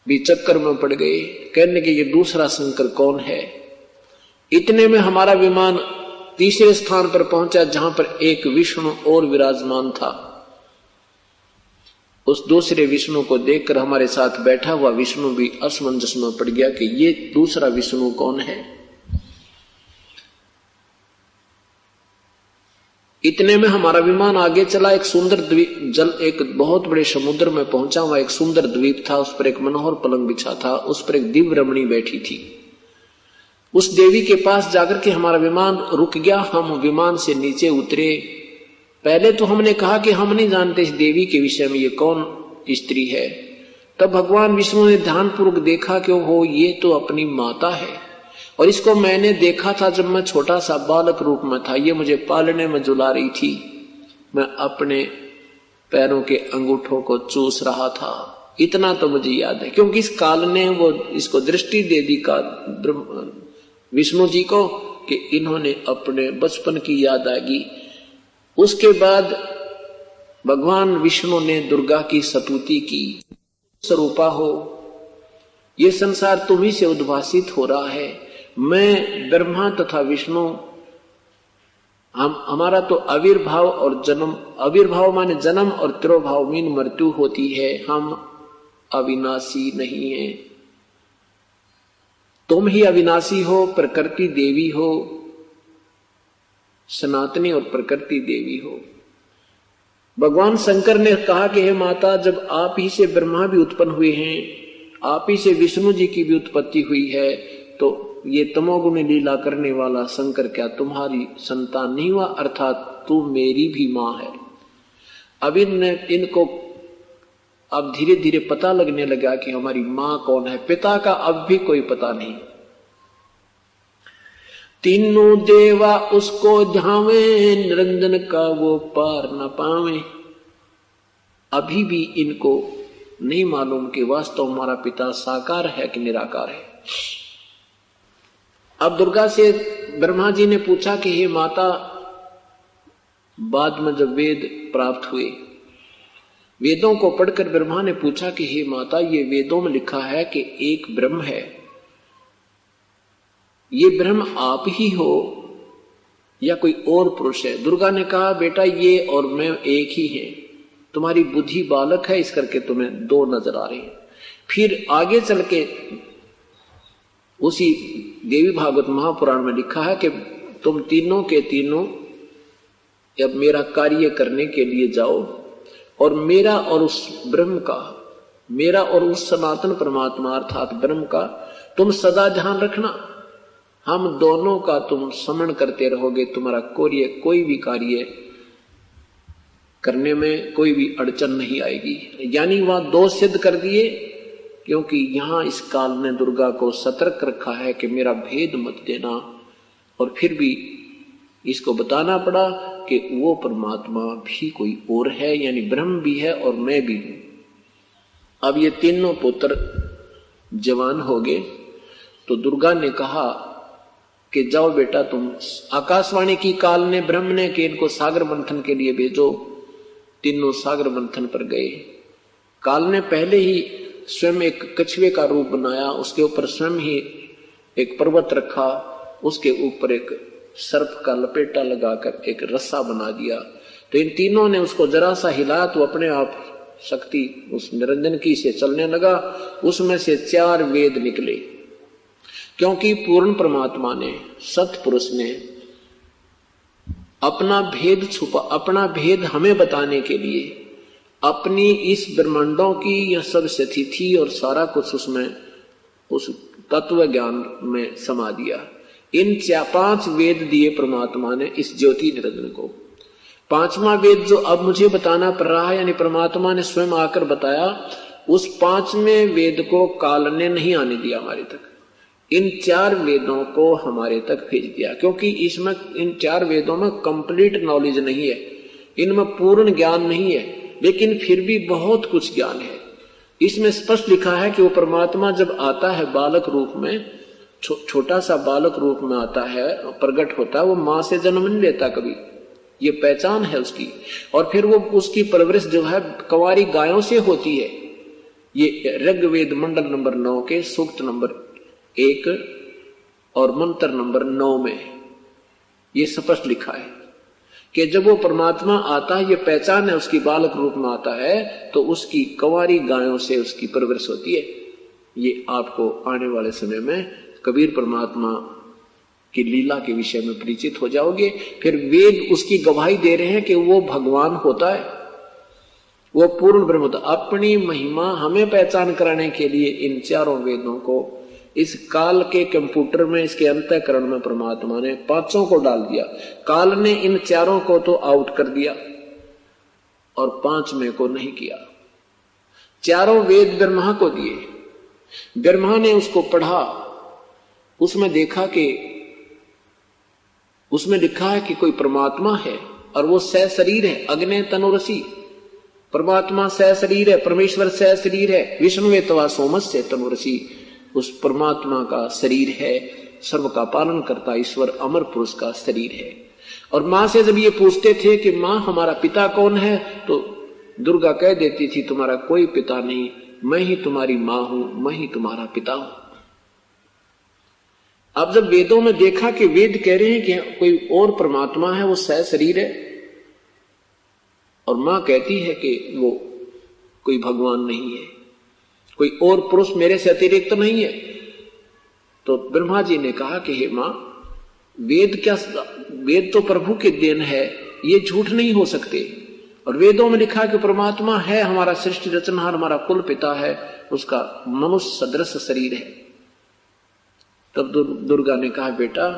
भी चक्कर में पड़ गए, कहने के ये दूसरा शंकर कौन है। इतने में हमारा विमान तीसरे स्थान पर पहुंचा जहां पर एक विष्णु और विराजमान था। उस दूसरे विष्णु को देखकर हमारे साथ बैठा हुआ विष्णु भी असमंजस में पड़ गया कि ये दूसरा विष्णु कौन है। इतने में हमारा विमान आगे चला। एक सुंदर द्वीप, एक बहुत बड़े समुद्र में पहुंचा। वहां एक सुंदर द्वीप था, उस पर एक मनोहर पलंग बिछा था, उस पर एक दिव्य रमणी बैठी थी। उस देवी के पास जाकर के हमारा विमान रुक गया। हम विमान से नीचे उतरे। पहले तो हमने कहा कि हम नहीं जानते इस देवी के विषय में, ये कौन स्त्री है। तब भगवान विष्णु ने ध्यानपूर्वक देखा कि हो ये तो अपनी माता है, और इसको मैंने देखा था जब मैं छोटा सा बालक रूप में था। ये मुझे पालने में झुला रही थी, मैं अपने पैरों के अंगूठों को चूस रहा था। इतना तो मुझे याद है, क्योंकि इस काल ने वो इसको दृष्टि दे दी का विष्णु जी को कि इन्होंने अपने बचपन की याद आएगी। उसके बाद भगवान विष्णु ने दुर्गा की स्तुति की, स्वरूपा हो, ये संसार तुम्ही से उद्भासित हो रहा है। मैं ब्रह्मा तथा विष्णु, हमारा तो आविर्भाव और जन्म, आविर्भाव माने जन्म और तिरोभाव मीन मृत्यु होती है। हम अविनाशी नहीं है। तुम ही अविनाशी हो, प्रकृति देवी हो, सनातनी और प्रकृति देवी हो। भगवान शंकर ने कहा कि हे माता, जब आप ही से ब्रह्मा भी उत्पन्न हुए हैं, आप ही से विष्णु जी की भी उत्पत्ति हुई है, तो ये तमोगुण लीला करने वाला शंकर क्या तुम्हारी संतान नहीं हुआ? अर्थात तू मेरी भी मां है। अब इनको अब धीरे धीरे पता लगने लगा कि हमारी मां कौन है। पिता का अब भी कोई पता नहीं। तीनों देवा उसको ध्यावे, निरंजन का वो पार न पावे। अभी भी इनको नहीं मालूम कि वास्तव हमारा पिता साकार है कि निराकार है। अब दुर्गा से ब्रह्मा जी ने पूछा कि हे माता, बाद में जब वेद प्राप्त हुए, वेदों को पढ़कर ब्रह्मा ने पूछा कि हे माता, ये वेदों में लिखा है कि एक ब्रह्म है, ये ब्रह्म आप ही हो या कोई और पुरुष है? दुर्गा ने कहा, बेटा ये और मैं एक ही हैं। तुम्हारी बुद्धि बालक है, इस करके तुम्हें दो नजर आ रही है। फिर आगे चल के उसी देवी भागवत महापुराण में लिखा है कि तुम तीनों के तीनों अब मेरा कार्य करने के लिए जाओ, और मेरा और उस ब्रह्म का, मेरा और उस सनातन परमात्मा अर्थात ब्रह्म का तुम सदा ध्यान रखना। हम दोनों का तुम स्मरण करते रहोगे, तुम्हारा कोई भी कार्य करने में कोई भी अड़चन नहीं आएगी। यानी वहां दो सिद्ध कर दिए, क्योंकि यहां इस काल ने दुर्गा को सतर्क रखा है कि मेरा भेद मत देना। और फिर भी इसको बताना पड़ा कि वो परमात्मा भी कोई और है, यानी ब्रह्म भी है और मैं भी हूं। अब ये तीनों पुत्र जवान हो गए, तो दुर्गा ने कहा कि जाओ बेटा, तुम आकाशवाणी की काल ने, ब्रह्म ने कि इनको सागर मंथन के लिए भेजो। तीनों सागर मंथन पर गए। काल ने पहले ही स्वयं एक कछुए का रूप बनाया, उसके ऊपर स्वयं ही एक पर्वत रखा, उसके ऊपर एक सर्प का लपेटा लगाकर एक रस्सा बना दिया। तो इन तीनों ने उसको जरा सा हिलाया तो अपने आप शक्ति उस निरंजन की से चलने लगा। उसमें से 4 वेद निकले, क्योंकि पूर्ण परमात्मा ने, सतपुरुष ने अपना भेद छुपा, अपना भेद हमें बताने के लिए अपनी इस ब्रह्मांडों की यह सब स्थिति और सारा कुछ उसमें उस तत्व ज्ञान में समा दिया। इन 5 वेद दिए परमात्मा ने इस ज्योति निरंजन को। 5वां वेद जो अब मुझे बताना पड़ रहा है, यानी परमात्मा ने स्वयं आकर बताया, उस 5वें वेद को काल ने नहीं आने दिया हमारे तक। इन 4 वेदों को हमारे तक भेज दिया, क्योंकि इसमें इन 4 वेदों में कंप्लीट नॉलेज नहीं है, इनमें पूर्ण ज्ञान नहीं है, लेकिन फिर भी बहुत कुछ ज्ञान है। इसमें स्पष्ट लिखा है कि वो परमात्मा जब आता है बालक रूप में, छोटा सा बालक रूप में आता है, प्रकट होता है, वो मां से जन्म नहीं लेता कभी, ये पहचान है उसकी। और फिर वो उसकी परवरिश जो है कंवारी गायों से होती है। ये ऋग्वेद मंडल नंबर 9 के सूक्त नंबर 1 और मंत्र नंबर 9 में ये स्पष्ट लिखा है कि जब वो परमात्मा आता है, ये पहचान है उसकी, बालक रूप में आता है, तो उसकी कंवारी गायों से उसकी परवरिश होती है। ये आपको आने वाले समय में कबीर परमात्मा की लीला के विषय में परिचित हो जाओगे। फिर वेद उसकी गवाही दे रहे हैं कि वो भगवान होता है, वो पूर्ण ब्रह्म होता। अपनी महिमा हमें पहचान कराने के लिए इन 4 वेदों को इस काल के कंप्यूटर में, इसके अंतःकरण में परमात्मा ने 5 को डाल दिया। काल ने इन 4 को तो आउट कर दिया और 5वें को नहीं किया। 4 वेद ब्रह्मा को दिए, ब्रह्मा ने उसको पढ़ा, उसमें देखा कि उसमें लिखा है कि कोई परमात्मा है और वो सशरीर है, अग्नि तनुरसी। परमात्मा सशरीर है, परमेश्वर सशरीर है, विष्णु तवा सोमस्य तनुरसी। उस परमात्मा का शरीर है, सर्व का पालन करता ईश्वर अमर पुरुष का शरीर है। और मां से जब ये पूछते थे कि मां हमारा पिता कौन है, तो दुर्गा कह देती थी तुम्हारा कोई पिता नहीं, मैं ही तुम्हारी मां हूं, मैं ही तुम्हारा पिता हूं। अब जब वेदों में देखा कि वेद कह रहे हैं कि कोई और परमात्मा है, वो सह शरीर है, और मां कहती है कि वो कोई भगवान नहीं है, कोई और पुरुष मेरे से अतिरिक्त नहीं है, तो ब्रह्मा जी ने कहा कि हे मां, वेद तो प्रभु के देन है, ये झूठ नहीं हो सकते। और वेदों में लिखा कि परमात्मा है, हमारा सृष्टि रचनहार, हमारा कुल पिता है, उसका मनुष्य सदृश शरीर है। तब दुर्गा ने कहा बेटा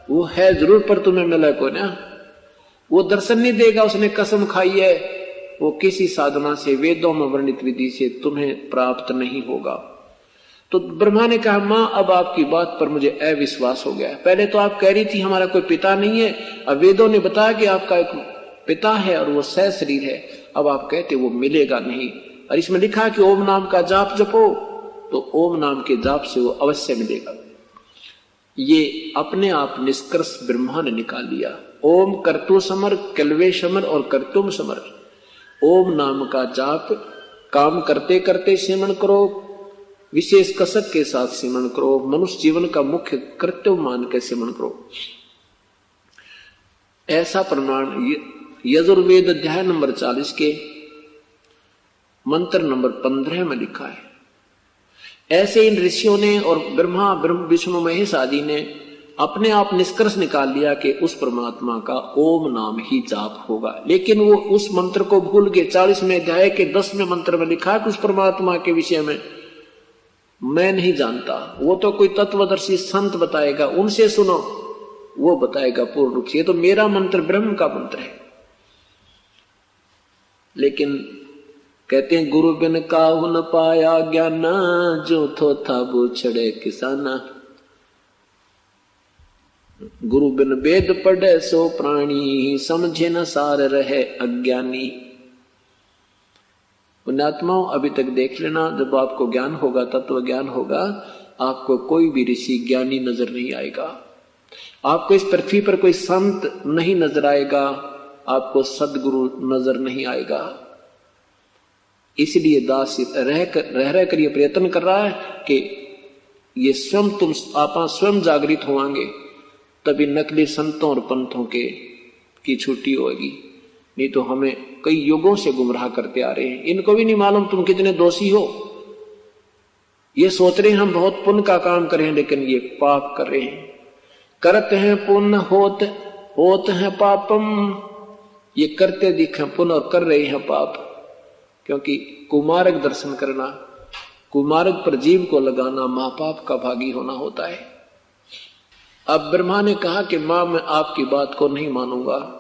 वो है जरूर, पर तुम्हें मिला को ना, वो दर्शन नहीं देगा, उसने कसम खाई है, वो किसी साधना से, वेदों में वर्णित विधि से तुम्हें प्राप्त नहीं होगा। तो ब्रह्मा ने कहा मां, अब आपकी बात पर मुझे अविश्वास हो गया। पहले तो आप कह रही थी हमारा कोई पिता नहीं है, अब वेदों ने बताया कि आपका एक पिता है और वो सह शरीर है, अब आप कहते वो मिलेगा नहीं। और इसमें लिखा कि ओम नाम का जाप जपो, तो ओम नाम के जाप से वो अवश्य मिलेगा। ये अपने आप निष्कर्ष ब्रह्मा ने निकाल लिया। ओम कर्तु समर, कलवे समर और कर्तुम समर। ओम नाम का जाप काम करते करते सिमरण करो, विशेष कसक के साथ सिमरण करो, मनुष्य जीवन का मुख्य कर्तव्य मान के सिमरण करो। ऐसा प्रमाण यजुर्वेद अध्याय नंबर 40 के मंत्र नंबर 15 में लिखा है। ऐसे इन ऋषियों ने और ब्रह्मा विष्णु महेश आदि ने अपने आप निष्कर्ष निकाल लिया कि उस परमात्मा का ओम नाम ही जाप होगा। लेकिन वो उस मंत्र को भूल गए। 40वें अध्याय के 10वें मंत्र में लिखा है कि उस परमात्मा के विषय में मैं नहीं जानता, वो तो कोई तत्वदर्शी संत बताएगा, उनसे सुनो, वो बताएगा पूर्ण रूप से। ये तो मेरा मंत्र ब्रह्म का मंत्र है। लेकिन कहते हैं गुरु बिन काहू न पाया ज्ञान, जो थो था बूछड़े किसाना। गुरु बिन वेद पढ़े सो प्राणी, समझे न सार रहे अज्ञानी। पुण्यात्माओं, अभी तक देख लेना, जब आपको ज्ञान होगा, तत्व ज्ञान होगा, आपको कोई भी ऋषि ज्ञानी नजर नहीं आएगा, आपको इस पृथ्वी पर कोई संत नहीं नजर आएगा, आपको सदगुरु नजर नहीं आएगा। इसलिए दास रह कर ये प्रयत्न कर रहा है कि ये स्वयं आप स्वयं जागृत होंगे, तभी नकली संतों और पंथों की छुट्टी होगी। नहीं तो हमें कई युगों से गुमराह करते आ रहे हैं। इनको भी नहीं मालूम तुम कितने दोषी हो। ये सोच रहे हैं हम बहुत पुण्य का काम कर रहे हैं, लेकिन ये पाप कर रहे हैं। करते हैं पुण्य होत है पापम। ये करते दिखे पुण्य और कर रहे हैं पाप, क्योंकि कुमार्ग दर्शन करना, कुमार्ग पर जीव को लगाना महापाप का भागी होना होता है। अब ब्रह्मा ने कहा कि मां, मैं आपकी बात को नहीं मानूंगा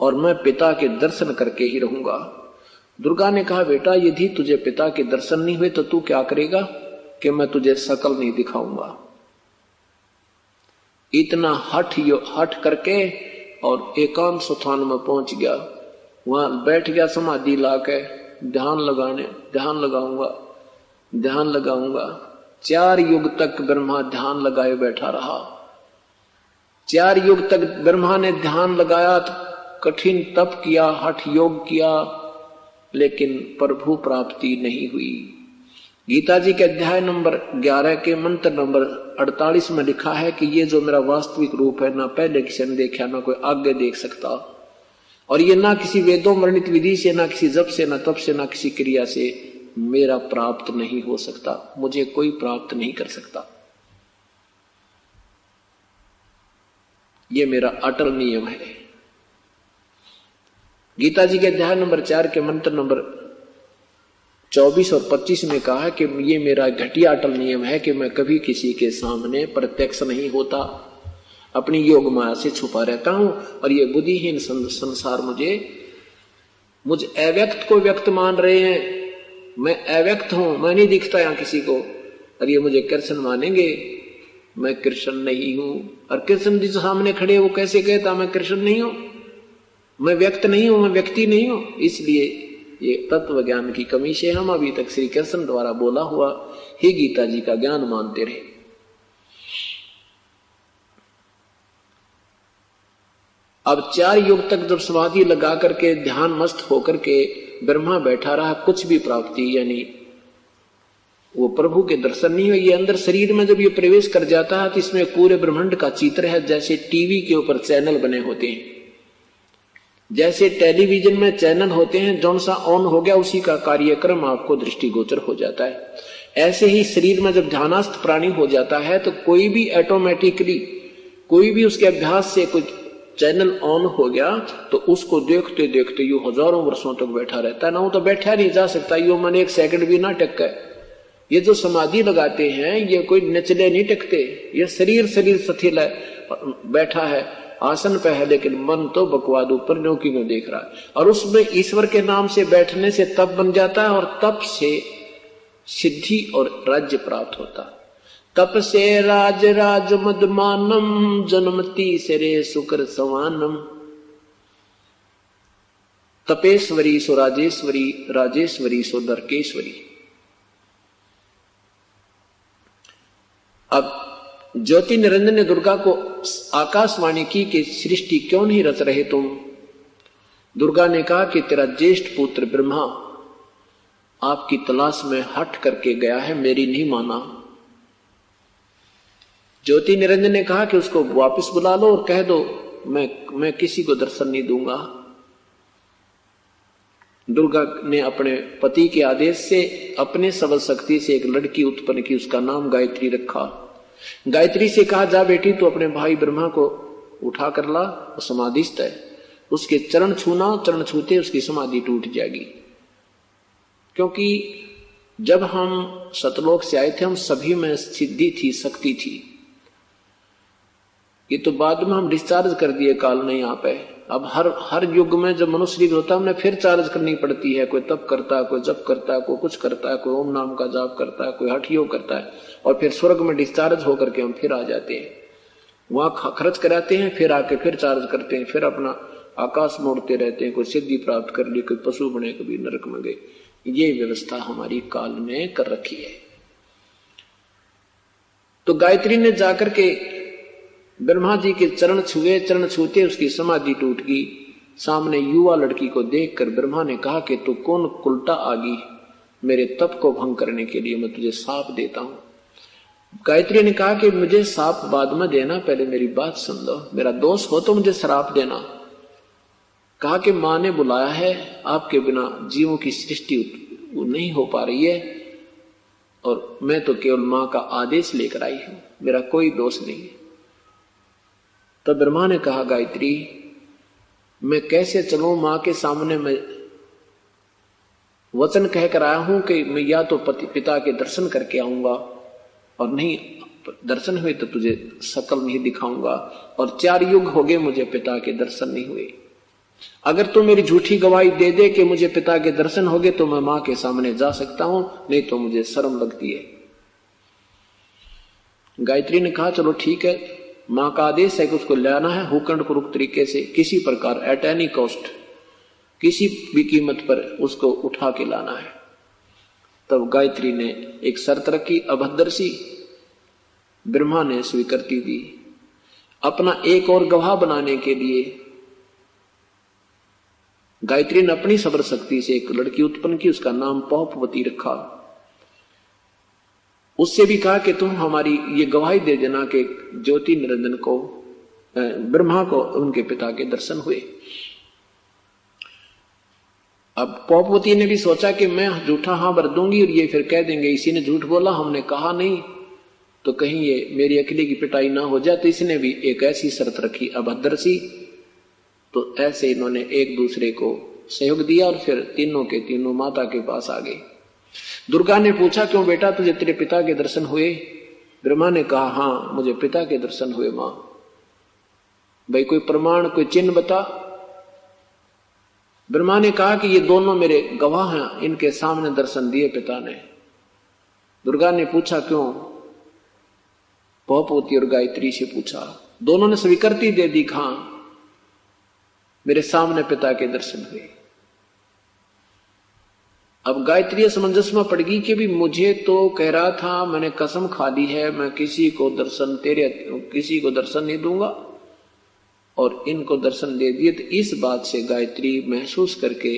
और मैं पिता के दर्शन करके ही रहूंगा। दुर्गा ने कहा बेटा, यदि तुझे पिता के दर्शन नहीं हुए तो तू क्या करेगा? कि मैं तुझे शकल नहीं दिखाऊंगा। इतना हठ करके और एकांत स्थान में पहुंच गया, वहां बैठ गया समाधि लाके, ध्यान लगाऊंगा। 4 युग तक ब्रह्मा ध्यान लगाए बैठा रहा। 4 युग तक ब्रह्मा ने ध्यान लगाया, कठिन तप किया, हठ योग किया, लेकिन प्रभु प्राप्ति नहीं हुई। गीता जी के अध्याय नंबर 11 के मंत्र नंबर 48 में लिखा है कि ये जो मेरा वास्तविक रूप है, ना पहले किसी ने देखा, ना कोई आगे देख सकता, और ये ना किसी वेदों वर्णित विधि से, ना किसी जप से, ना तप से, ना किसी क्रिया से मेरा प्राप्त नहीं हो सकता। मुझे कोई प्राप्त नहीं कर सकता। ये मेरा अटल नियम है। गीता जी के अध्याय नंबर 4 के मंत्र नंबर 24 और 25 में कहा है कि ये मेरा घटिया अटल नियम है कि मैं कभी किसी के सामने प्रत्यक्ष नहीं होता, अपनी योग माया से छुपा रहता हूं, और ये बुद्धिहीन संसार मुझ अव्यक्त को व्यक्त मान रहे हैं। मैं अव्यक्त हूं, मैं नहीं दिखता यहां किसी को, और ये मुझे कृष्ण मानेंगे। मैं कृष्ण नहीं हूं। और कृष्ण जी सामने खड़े, वो कैसे कहता मैं कृष्ण नहीं हूं, मैं व्यक्त नहीं हूं, मैं व्यक्ति नहीं हूं। इसलिए ये तत्व ज्ञान की कमी से हम अभी तक श्री कृष्ण द्वारा बोला हुआ ही गीता जी का ज्ञान मानते रहे। अब 4 युग तक जब समाधि लगा करके ध्यान मस्त होकर के ब्रह्मा बैठा रहा, कुछ भी प्राप्ति यानी वो प्रभु के दर्शन नहीं हुए। ये अंदर शरीर में जब ये प्रवेश कर जाता है तो इसमें पूरे ब्रह्मांड का चित्र है, जैसे टीवी के ऊपर चैनल बने होते हैं, जैसे टेलीविजन में चैनल होते हैं, जौन सा ऑन हो गया उसी का कार्यक्रम आपको दृष्टिगोचर हो जाता है। ऐसे ही शरीर में जब ध्यानस्थ प्राणी हो जाता है तो कोई भी ऑटोमेटिकली, कोई भी उसके अभ्यास से कुछ चैनल ऑन हो गया तो उसको देखते देखते यू हजारों वर्षों तक बैठा रहता है। ना वो तो बैठा नहीं जा सकता, यो मन एक सेकंड भी ना टक है। ये जो समाधि लगाते हैं ये कोई नचले नहीं टकते, ये शरीर सथिल है, बैठा है, आसन पे है, लेकिन मन तो बकवाद ऊपर न्योकी में देख रहा है। और उसमें ईश्वर के नाम से बैठने से तप बन जाता है और तप से सिद्धि और राज्य प्राप्त होता। तप से राज राज मदमानम जन्मती सरे सुकर सवानम। तपेश्वरी सो राजेश्वरी, राजेश्वरी सो दरकेश्वरी। अब ज्योति निरंजन ने दुर्गा को आकाशवाणी की कि सृष्टि क्यों नहीं रच रहे तुम। दुर्गा ने कहा कि तेरा ज्येष्ठ पुत्र ब्रह्मा आपकी तलाश में हट करके गया है, मेरी नहीं माना। ज्योति निरंजन ने कहा कि उसको वापस बुला लो और कह दो मैं किसी को दर्शन नहीं दूंगा। दुर्गा ने अपने पति के आदेश से अपने सबल शक्ति से एक लड़की उत्पन्न की, उसका नाम गायत्री रखा। गायत्री से कहा जा बेटी तू अपने भाई ब्रह्मा को उठा कर ला, वो समाधिस्थ है, उसके चरण छूना, चरण छूते उसकी समाधि टूट जाएगी। क्योंकि जब हम सतलोक से आए थे हम सभी में सिद्धि थी, शक्ति थी। ये तो बाद में हम डिस्चार्ज कर दिए काल ने यहाँ पे। अब हर युग में जब मनुष्य शरीर होता है हमने फिर चार्ज करनी पड़ती है। कोई तप करता है, कोई जप करता है, कोई कुछ करता है, कोई ओम नाम का जाप करता है, कोई हठ योग करता है, और फिर स्वर्ग में डिस्चार्ज होकर के हम फिर आ जाते हैं। वहां खर्च कराते हैं, फिर आके फिर चार्ज करते हैं, फिर अपना आकाश मोड़ते रहते हैं। कोई सिद्धि प्राप्त कर ली, कोई पशु बने, कभी नरक में गए। ये व्यवस्था हमारी काल ने कर रखी है। तो गायत्री ने जाकर के ब्रह्मा जी के चरण छुए, चरण छूते उसकी समाधि टूट गई। सामने युवा लड़की को देखकर ब्रह्मा ने कहा कि तू कौन उल्टा आ गई, मेरे तप को भंग करने के लिए मैं तुझे साप देता हूं। गायत्री ने कहा कि मुझे साप बाद में देना, पहले मेरी बात सुन लो, मेरा दोष हो तो मुझे श्राप देना। कहा कि मां ने बुलाया है, आपके बिना जीवों की सृष्टि नहीं हो पा रही है और मैं तो केवल मां का आदेश लेकर आई हूं, मेरा कोई दोष नहीं है। तो ब्रह्मा ने कहा गायत्री मैं कैसे चलूं मां के सामने, मैं वचन कहकर आया हूं कि मैं या तो पिता के दर्शन करके आऊंगा, और नहीं दर्शन हुए तो तुझे शकल नहीं दिखाऊंगा, और 4 युग हो गए मुझे पिता के दर्शन नहीं हुए। अगर तू मेरी झूठी गवाही दे दे कि मुझे पिता के दर्शन हो गए तो मैं मां के सामने जा सकता हूं, नहीं तो मुझे शर्म लगती है। गायत्री ने कहा चलो ठीक है, मां का आदेश है कि उसको लाना है हुकंड पूर्वक तरीके से, किसी प्रकार एट एनी कॉस्ट, किसी भी कीमत पर उसको उठा के लाना है। तब गायत्री ने एक शर्त रखी, अभद्र सी। ब्रह्मा ने स्वीकृति दी। अपना एक और गवाह बनाने के लिए गायत्री ने अपनी सबर शक्ति से एक लड़की उत्पन्न की, उसका नाम पौपवती रखा। उससे भी कहा कि तुम हमारी ये गवाही दे देना कि ज्योति निरंजन को, ब्रह्मा को उनके पिता के दर्शन हुए। अब पौपवती ने भी सोचा कि मैं झूठा हाँ भर दूंगी और ये फिर कह देंगे इसी ने झूठ बोला, हमने कहा नहीं, तो कहीं ये मेरी अकेले की पिटाई ना हो जाए। तो इसने भी एक ऐसी शर्त रखी अभद्र सी। तो ऐसे इन्होंने एक दूसरे को सहयोग दिया और फिर तीनों के तीनों माता के पास आ गए। दुर्गा ने पूछा क्यों बेटा तुझे तेरे पिता के दर्शन हुए? ब्रह्मा ने कहा हाँ मुझे पिता के दर्शन हुए मां। भाई कोई प्रमाण, कोई चिन्ह बता। ब्रह्मा ने कहा कि ये दोनों मेरे गवाह हैं, इनके सामने दर्शन दिए पिता ने। दुर्गा ने पूछा क्यों? पौपवती और गायत्री से पूछा। दोनों ने स्वीकृति दे दी, हाँ मेरे सामने पिता के दर्शन हुए। अब गायत्री असमंजस में पड़ गई कि भी मुझे तो कह रहा था, मैंने कसम खा ली है मैं किसी को दर्शन किसी को दर्शन नहीं दूंगा, और इनको दर्शन दे दिए। तो इस बात से गायत्री महसूस करके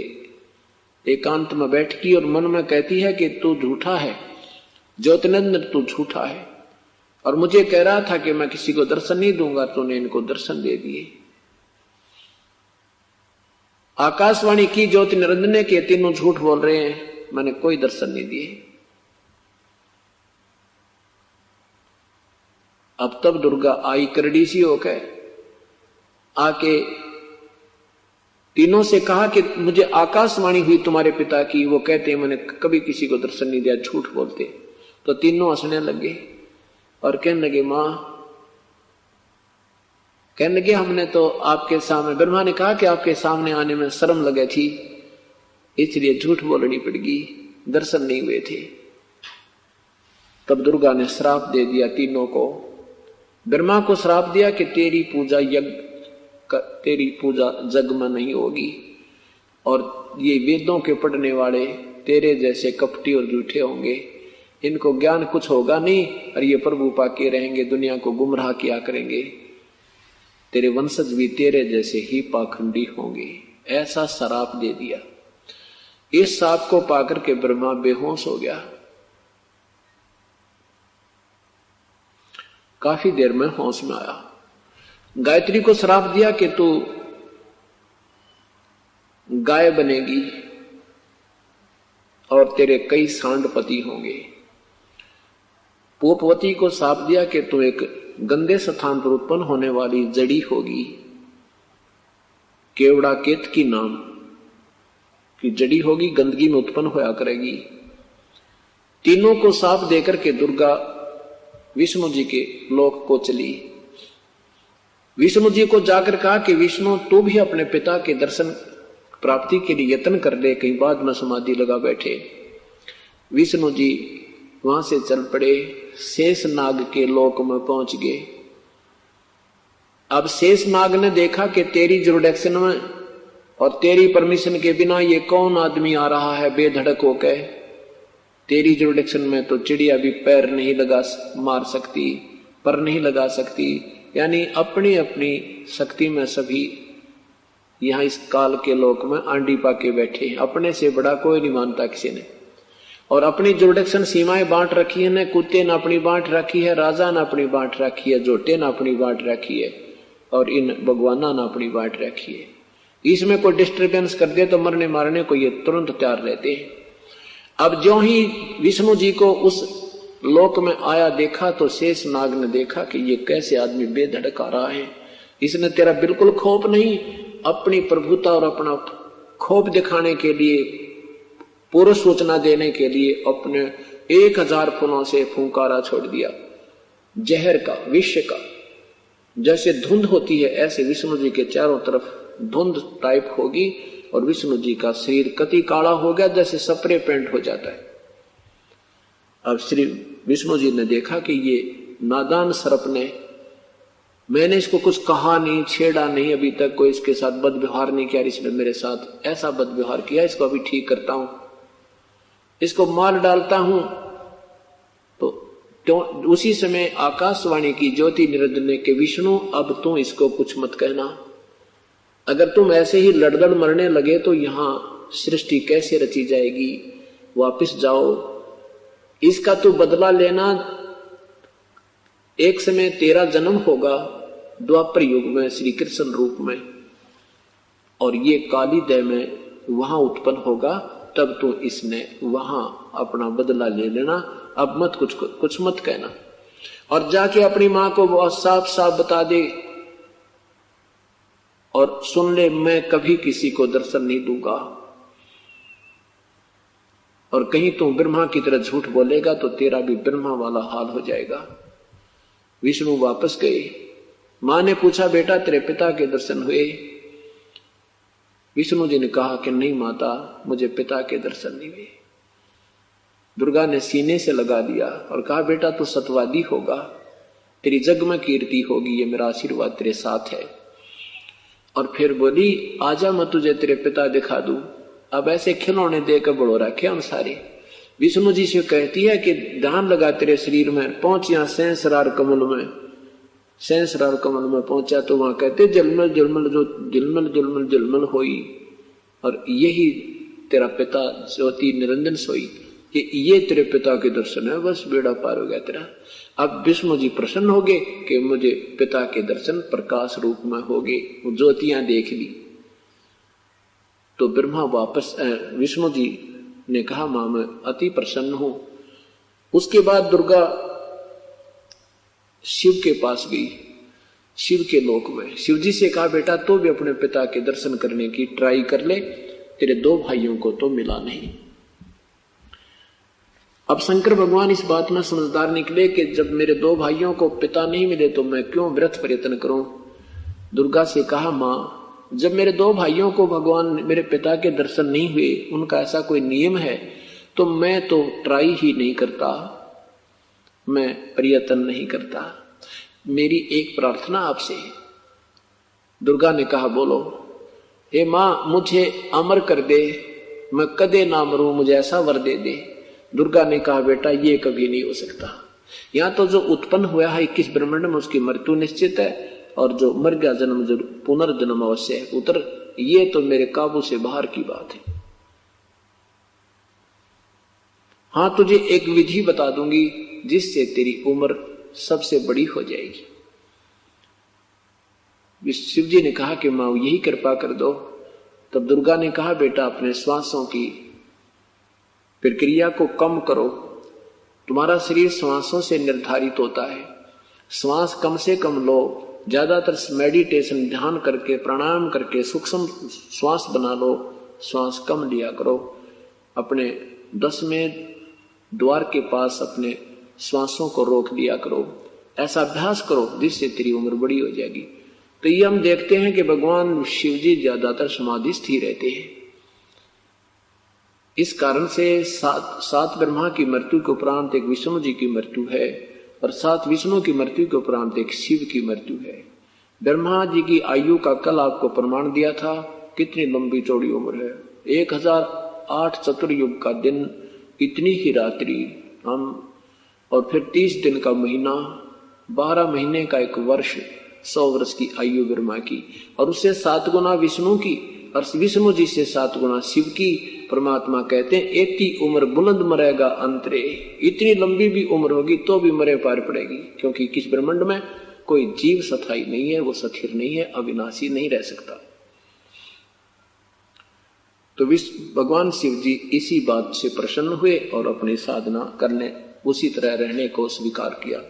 एकांत में बैठती और मन में कहती है कि तू झूठा है, ज्योतिनंदन तू झूठा है और मुझे कह रहा था कि मैं किसी को दर्शन नहीं दूंगा, तूने इनको दर्शन दे दिए। आकाशवाणी की ज्योति निरंजन ने कि तीनों झूठ बोल रहे हैं, मैंने कोई दर्शन नहीं दिए। अब तब दुर्गा आई करड़ी सी होकर, आके तीनों से कहा कि मुझे आकाशवाणी हुई तुम्हारे पिता की, वो कहते मैंने कभी किसी को दर्शन नहीं दिया, झूठ बोलते। तो तीनों हंसने लगे और कहने लगे मां, कहने लगे हमने तो आपके सामने, ब्रह्मा ने कहा कि आपके सामने आने में शर्म लगे थी, इसलिए झूठ बोलनी पड़गी, दर्शन नहीं हुए थे। तब दुर्गा ने श्राप दे दिया तीनों को। ब्रह्मा को श्राप दिया कि तेरी पूजा जग में नहीं होगी और ये वेदों के पढ़ने वाले तेरे जैसे कपटी और झूठे होंगे, इनको ज्ञान कुछ होगा नहीं और ये प्रभु पाके रहेंगे, दुनिया को गुमराह किया करेंगे, तेरे वंशज भी तेरे जैसे ही पाखंडी होंगे। ऐसा श्राप दे दिया। इस श्राप को पाकर के ब्रह्मा बेहोश हो गया। काफी देर में होश में आया। गायत्री को श्राप दिया कि तू गाय बनेगी और तेरे कई सांडपति होंगे। पोपवती को श्राप दिया कि तू एक गंदे स्थान पर उत्पन्न होने वाली जड़ी होगी, केवड़ा केत की नाम की जड़ी होगी, गंदगी में उत्पन्न होया करेगी। तीनों को श्राप देकर के दुर्गा विष्णु जी के लोक को चली। विष्णु जी को जाकर कहा कि विष्णु तू भी अपने पिता के दर्शन प्राप्ति के लिए यत्न कर ले, कहीं बाद में समाधि लगा बैठे। विष्णु जी वहां से चल पड़े, शेष नाग के लोक में पहुंच गए। अब शेष नाग ने देखा कि तेरी जुरिडिक्शन में और तेरी परमिशन के बिना ये कौन आदमी आ रहा है बेधड़क होकर। तेरी जुरिडिक्शन में तो चिड़िया भी पैर नहीं लगा मार सकती, पर नहीं लगा सकती, यानी अपनी अपनी शक्ति में सभी यहां इस काल के लोक में आंडी पाके बैठे। अपने से बड़ा कोई नहीं मानता किसी ने, और अपनी जुरिडिक्शन सीमाएं बांट रखी है। न कुत्ते ने अपनी बांट रखी है, राजा ने अपनी बांट रखी है, जोटे ने अपनी बांट रखी है, और इन भगवाना ने अपनी बांट रखी है। इसमें कोई डिस्टर्बेंस कर दे तो मरने मारने को ये तुरंत तैयार रहते हैं। अब जो ही विष्णु जी को उस लोक में आया देखा तो शेष नाग ने देखा कि ये कैसे आदमी बेधड़क आ रहा है, इसने तेरा बिल्कुल खौफ नहीं, अपनी प्रभुता और अपना खौफ दिखाने के लिए, पूर्व सूचना देने के लिए अपने 1000 फूलों से फुंकारा छोड़ दिया। जहर का, विष का, जैसे धुंध होती है ऐसे विष्णु जी के चारों तरफ धुंध टाइप होगी और विष्णु जी का शरीर कति काला हो गया, जैसे स्प्रे पेंट हो जाता है। अब श्री विष्णु जी ने देखा कि ये नादान सर्प ने, मैंने इसको कुछ कहा नहीं, छेड़ा नहीं, अभी तक कोई इसके साथ बदव्यवहार नहीं किया, इसने मेरे साथ ऐसा बदव्यवहार किया, इसको अभी ठीक करता हूं, इसको मार डालता हूं। तो उसी समय आकाशवाणी की ज्योति निरंजन ने कि विष्णु अब तुम इसको कुछ मत कहना, अगर तुम ऐसे ही लड़दड़ मरने लगे तो यहां सृष्टि कैसे रची जाएगी, वापस जाओ, इसका तो बदला लेना। एक समय तेरा जन्म होगा द्वापर युग में श्री कृष्ण रूप में, और ये काली देह में वहां उत्पन्न होगा, तब तो इसने वहां अपना बदला ले लेना, अब मत कुछ मत कहना। और जाके अपनी मां को बहुत साफ साफ बता दे और सुन ले, मैं कभी किसी को दर्शन नहीं दूंगा, और कहीं तुम ब्रह्मा की तरह झूठ बोलेगा तो तेरा भी ब्रह्मा वाला हाल हो जाएगा। विष्णु वापस गए। मां ने पूछा बेटा तेरे पिता के दर्शन हुए? विष्णु जी ने कहा कि नहीं माता, मुझे पिता के दर्शन नहीं हुए। दुर्गा ने सीने से लगा दिया और कहा बेटा तू सतवादी होगा, तेरी जग में कीर्ति होगी, ये मेरा आशीर्वाद तेरे साथ है। और फिर बोली आजा मैं तुझे तेरे पिता दिखा दूं। अब ऐसे खिलौने देकर बड़ो रखे हम सारे। विष्णु जी से कहती है कि ध्यान लगा तेरे शरीर में, पहुंच यहां सहस्रार कमल में। सहस्रार कमल में पहुंचा तो वहां कहते जलमल जलमल जो जलमल जलमल जलमल होई, और यही तेरा पिता ज्योति निरंजन सोई। कि ये तेरे पिता के दर्शन है, बस बेड़ा पार हो गया तेरा। अब विष्णु जी प्रसन्न हो गए कि मुझे पिता के दर्शन प्रकाश रूप में हो गए, वो ज्योतियां देख ली। तो ब्रह्मा वापस विष्णु जी ने कहा मां मैं अति प्रसन्न हूं। उसके बाद दुर्गा शिव के पास गई, शिव के लोक में। शिव जी से कहा बेटा तो भी अपने पिता के दर्शन करने की ट्राई कर ले, तेरे 2 भाइयों को तो मिला नहीं। अब शंकर भगवान इस बात में समझदार निकले कि जब मेरे 2 भाइयों को पिता नहीं मिले तो मैं क्यों व्यर्थ प्रयत्न करूं। दुर्गा से कहा मां जब मेरे 2 भाइयों को भगवान मेरे पिता के दर्शन नहीं हुए, उनका ऐसा कोई नियम है, तो मैं तो ट्राई ही नहीं करता, मैं प्रयत्न नहीं करता। मेरी एक प्रार्थना आपसे। दुर्गा ने कहा बोलो। हे मां मुझे अमर कर दे, मैं कदे ना मरूं, मुझे ऐसा वर दे दे। दुर्गा ने कहा बेटा ये कभी नहीं हो सकता। यहां तो जो उत्पन्न हुआ है 21 ब्रह्मांड में उसकी मृत्यु निश्चित है, और जो मर गया जन्म जरूर पुनर्जन्म अवश्य है पुत्र, ये तो मेरे काबू से बाहर की बात है। हां तुझे एक विधि बता दूंगी जिससे तेरी उम्र सबसे बड़ी हो जाएगी। शिव जी ने कहा कि मां यही कृपा कर दो। तब दुर्गा ने कहा बेटा अपने श्वासों की प्रक्रिया को कम करो, तुम्हारा शरीर श्वासों से निर्धारित होता है, श्वास कम से कम लो, ज्यादातर मेडिटेशन ध्यान करके प्राणायाम करके सूक्ष्म श्वास बना लो, श्वास कम लिया करो, अपने 10वें द्वार के पास अपने श्वासों को रोक दिया करो, ऐसा अभ्यास करो जिससे तेरी उम्र बड़ी हो जाएगी। तो ये हम देखते हैं कि भगवान शिव जी ज्यादातर समाधिस्थ ही रहते हैं। इस कारण से 7 ब्रह्मा की मृत्यु के उपरांत एक विष्णु जी की मृत्यु है, और 7 विष्णु की मृत्यु के उपरांत एक शिव की मृत्यु है। ब्रह्मा जी की आयु का कल आपको प्रमाण दिया था, कितनी लंबी चौड़ी उम्र है। 1008 चतुर्युग का दिन, इतनी ही रात्रि हम, और फिर 30 दिन का महीना, 12 महीने का एक वर्ष, 100 वर्ष की आयु ब्रह्मा की, और उससे 7 गुना विष्णु की, और विष्णु जी से 7 गुना शिव की। परमात्मा कहते हैं एती उम्र बुलंद मरेगा अंतरे, इतनी लंबी भी उम्र होगी तो भी मरे पार पड़ेगी, क्योंकि किस ब्रह्मांड में कोई जीव स्थायी नहीं है, वो स्थिर नहीं है, अविनाशी नहीं रह सकता। तो भगवान शिव जी इसी बात से प्रसन्न हुए और अपनी साधना करने उसी तरह रहने को स्वीकार किया।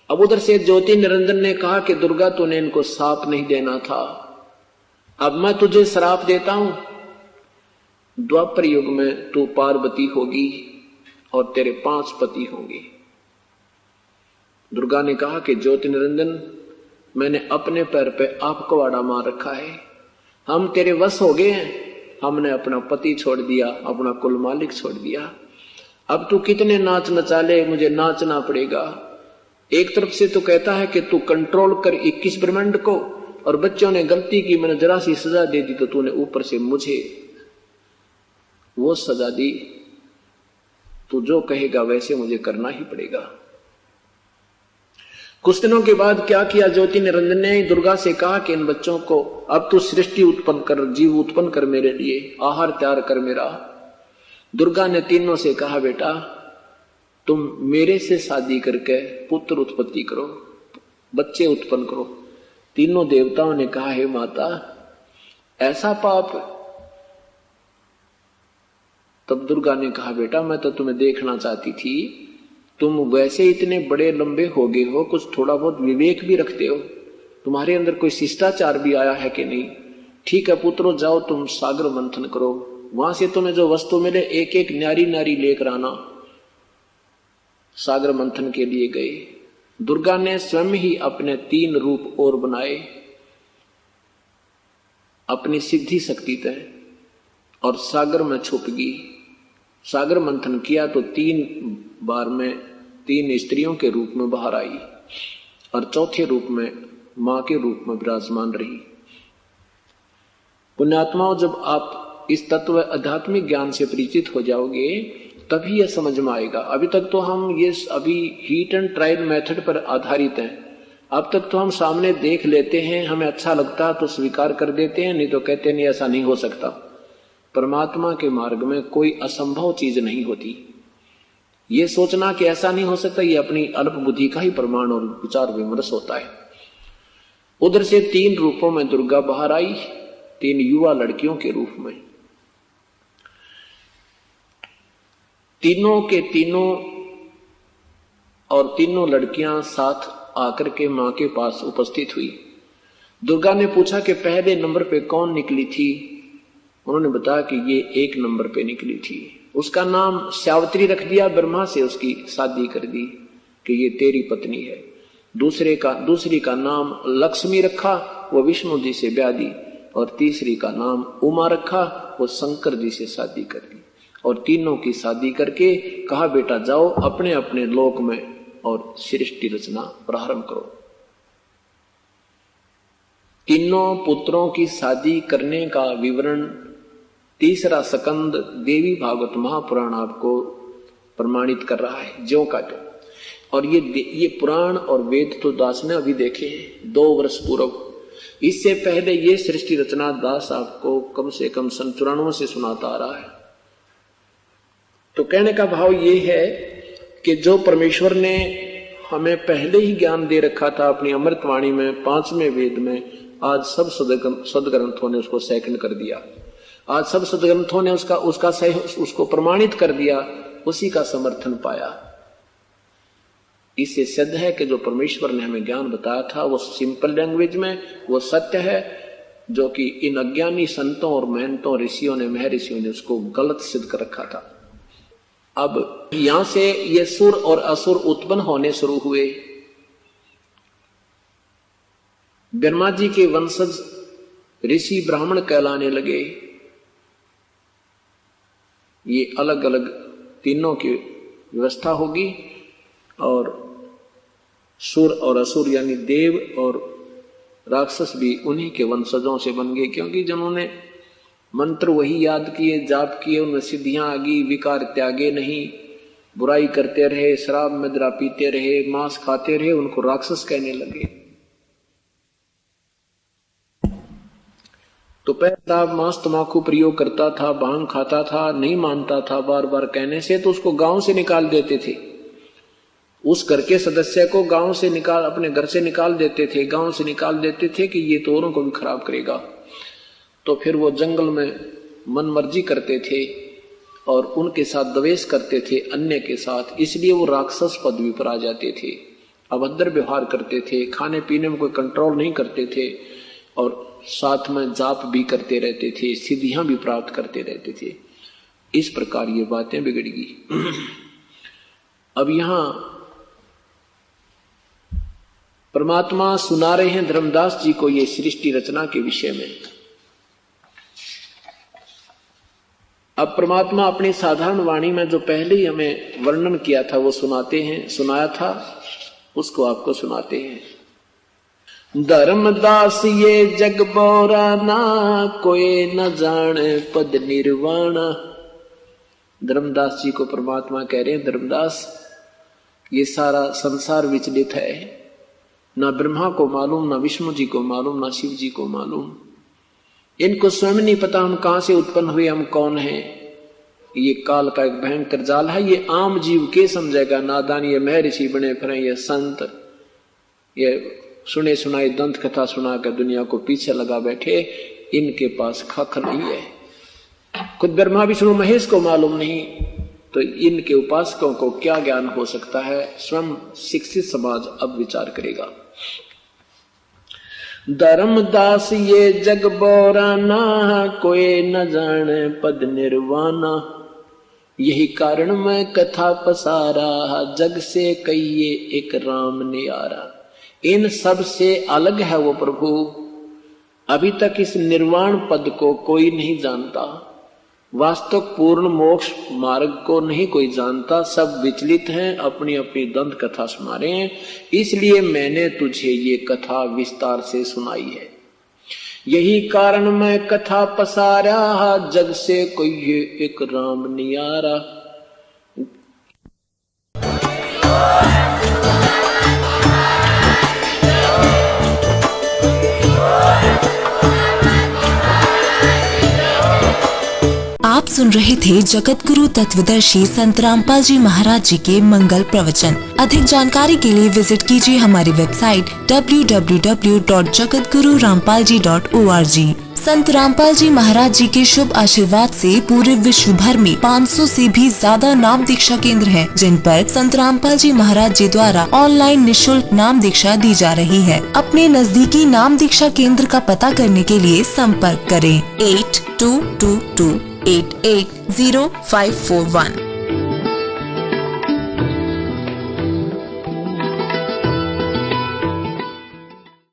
अब उधर से ज्योति निरंजन ने कहा कि दुर्गा तूने इनको श्राप नहीं देना था, अब मैं तुझे श्राप देता हूं, द्वापर युग में तू पार्वती होगी और तेरे 5 पति होंगे। दुर्गा ने कहा कि ज्योति निरंजन मैंने अपने पैर पे आपको आड़ा मार रखा है, हम तेरे वश हो गए हैं, हमने अपना पति छोड़ दिया, अपना कुल मालिक छोड़ दिया, अब तू कितने नाच नचा ले, मुझे नाचना पड़ेगा। एक तरफ से तो कहता है कि तू कंट्रोल कर 21 ब्रह्मांड को, और बच्चों ने गलती की, मैंने जरा सी सजा दे दी तो तूने ऊपर से मुझे वो सजा दी, तू जो कहेगा वैसे मुझे करना ही पड़ेगा। कुछ दिनों के बाद क्या किया ज्योति निरंजन ने, दुर्गा से कहा कि इन बच्चों को अब तू सृष्टि उत्पन्न कर, जीव उत्पन्न कर मेरे लिए, आहार तैयार कर मेरा। दुर्गा ने तीनों से कहा बेटा तुम मेरे से शादी करके पुत्र उत्पत्ति करो, बच्चे उत्पन्न करो। तीनों देवताओं ने कहा हे माता ऐसा पाप। तब दुर्गा ने कहा बेटा मैं तो तुम्हें देखना चाहती थी, तुम वैसे इतने बड़े लंबे हो गए हो, कुछ थोड़ा बहुत विवेक भी रखते हो, तुम्हारे अंदर कोई शिष्टाचार भी आया है कि नहीं। ठीक है पुत्रो जाओ तुम सागर मंथन करो, वहां से तुम्हें जो वस्तु मिले एक एक नारी नारी लेकर आना। सागर मंथन के लिए गए। दुर्गा ने स्वयं ही अपने 3 रूप और बनाए अपनी सिद्धि शक्ति तय, और सागर में छुप गई। सागर मंथन किया तो 3 बार में 3 स्त्रियों के रूप में बाहर आई, और चौथे रूप में मां के रूप में विराजमान रही। पुण्यात्माओं जब आप इस तत्व आध्यात्मिक ज्ञान से परिचित हो जाओगे तभी यह समझ में आएगा। अभी तक तो हम ये अभी हीट एंड ट्रायल मेथड पर आधारित हैं। अब तक तो हम सामने देख लेते हैं, हमें अच्छा लगता तो स्वीकार कर देते हैं, नहीं तो कहते नहीं ऐसा नहीं हो सकता। परमात्मा के मार्ग में कोई असंभव चीज नहीं होती। ये सोचना कि ऐसा नहीं हो सकता, ये अपनी अल्प बुद्धि का ही प्रमाण और विचार विमर्श होता है। उधर से 3 रूपों में दुर्गा बाहर आई, 3 युवा लड़कियों के रूप में। तीनों के तीनों और तीनों लड़कियां साथ आकर के मां के पास उपस्थित हुई। दुर्गा ने पूछा कि पहले नंबर पे कौन निकली थी? उन्होंने बताया कि ये 1 नंबर पे निकली थी। उसका नाम सावित्री रख दिया, ब्रह्मा से उसकी शादी कर दी कि ये तेरी पत्नी है। दूसरी का नाम लक्ष्मी रखा, वो विष्णु जी से ब्याह दी। और तीसरी का नाम उमा रखा, वो शंकर जी से शादी कर दी। और तीनों की शादी करके कहा बेटा जाओ अपने अपने लोक में और सृष्टि रचना प्रारंभ करो। तीनों पुत्रों की शादी करने का विवरण 3रा स्कंद देवी भागवत महापुराण आपको प्रमाणित कर रहा है, ज्यों का त्यों। और ये पुराण और वेद तो दास ने अभी देखे हैं 2 वर्ष पूर्व। इससे पहले ये सृष्टि रचना दास आपको कम से कम सन 94 से सुनाता आ रहा है। तो कहने का भाव ये है कि जो परमेश्वर ने हमें पहले ही ज्ञान दे रखा था अपनी अमृतवाणी में 5वें वेद में, आज सब सदग्रंथों ने उसको सेकंड कर दिया। आज सब सदग्रंथों ने उसको प्रमाणित कर दिया, उसी का समर्थन पाया। इससे सिद्ध है कि जो परमेश्वर ने हमें ज्ञान बताया था वो सिंपल लैंग्वेज में वो सत्य है, जो कि इन अज्ञानी संतों और महंतों ऋषियों ने महर्षियों ने उसको गलत सिद्ध कर रखा था। अब यहां से ये सुर और असुर उत्पन्न होने शुरू हुए। ब्रह्मा जी के वंशज ऋषि ब्राह्मण कहलाने लगे। ये अलग अलग तीनों की व्यवस्था होगी और सुर और असुर यानी देव और राक्षस भी उन्हीं के वंशजों से बन गए, क्योंकि जिन्होंने मंत्र वही याद किए, जाप किए, उनमें सिद्धियां आ गई, विकार त्यागे नहीं, बुराई करते रहे, शराब मदिरा पीते रहे, मांस खाते रहे, उनको राक्षस कहने लगे। तो पहला मांस तमाकू प्रयोग करता था, भांग खाता था, नहीं मानता था, बार बार कहने से तो उसको गांव से निकाल देते थे। उस घर के सदस्य को गांव से अपने घर से निकाल देते थे, गांव से निकाल देते थे कि ये तो औरों को भी खराब करेगा। तो फिर वो जंगल में मनमर्जी करते थे और उनके साथ द्वेष करते थे अन्य के साथ, इसलिए वो राक्षस पदवी पर आ जाते थे। अभद्र व्यवहार करते थे, खाने पीने में कोई कंट्रोल नहीं करते थे और साथ में जाप भी करते रहते थे, सिद्धियां भी प्राप्त करते रहते थे। इस प्रकार ये बातें बिगड़ गई। अब यहां परमात्मा सुना रहे हैं धर्मदास जी को ये सृष्टि रचना के विषय में। अब परमात्मा अपनी साधारण वाणी में जो पहले ही हमें वर्णन किया था वो सुनाते हैं, सुनाया था उसको आपको सुनाते हैं। धर्मदास ये जग बोरा ना कोई न जाने पद निर्वाणा। धर्मदास जी को परमात्मा कह रहे हैं, धर्मदास ये सारा संसार विचलित है, ना ब्रह्मा को मालूम, ना विष्णु जी को मालूम, ना शिव जी को मालूम। इनको स्वयं नहीं पता हम कहां से उत्पन्न हुए, हम कौन हैं। ये काल का एक भयंकर जाल है। ये आम जीव के समझेगा, नादान ये महर्षि बने फिरे, ये संत ये सुने सुनाई दंत कथा सुना कर दुनिया को पीछे लगा बैठे, इनके पास खख नहीं है। खुद ब्रह्मा विष्णु महेश को मालूम नहीं तो इनके उपासकों को क्या ज्ञान हो सकता है। स्वयं शिक्षित समाज अब विचार करेगा। धर्मदास ये जग बोरा ना कोई न जाने पद निर्वाणा। यही कारण मैं कथा पसारा, जग से कहिए एक राम न्यारा। इन सब से अलग है वो प्रभु, अभी तक इस निर्वाण पद को कोई नहीं जानता। वास्तव पूर्ण मोक्ष मार्ग को नहीं कोई जानता। सब विचलित हैं, अपनी अपनी दंत कथा सुना रहे हैं। इसलिए मैंने तुझे ये कथा विस्तार से सुनाई है। यही कारण मैं कथा पसारा, जग से कोई एक राम नियारा। आप सुन रहे थे जगत गुरु तत्वदर्शी संत रामपाल जी महाराज जी के मंगल प्रवचन। अधिक जानकारी के लिए विजिट कीजिए हमारी वेबसाइट www.jagatgururampalji.org। संत रामपाल जी महाराज जी के शुभ आशीर्वाद से पूरे विश्व भर में 500 से भी ज्यादा नाम दीक्षा केंद्र हैं, जिन पर संत रामपाल जी महाराज जी द्वारा ऑनलाइन निशुल्क नाम दीक्षा दी जा रही है। अपने नजदीकी नाम दीक्षा केंद्र का पता करने के लिए संपर्क करें 8222880541।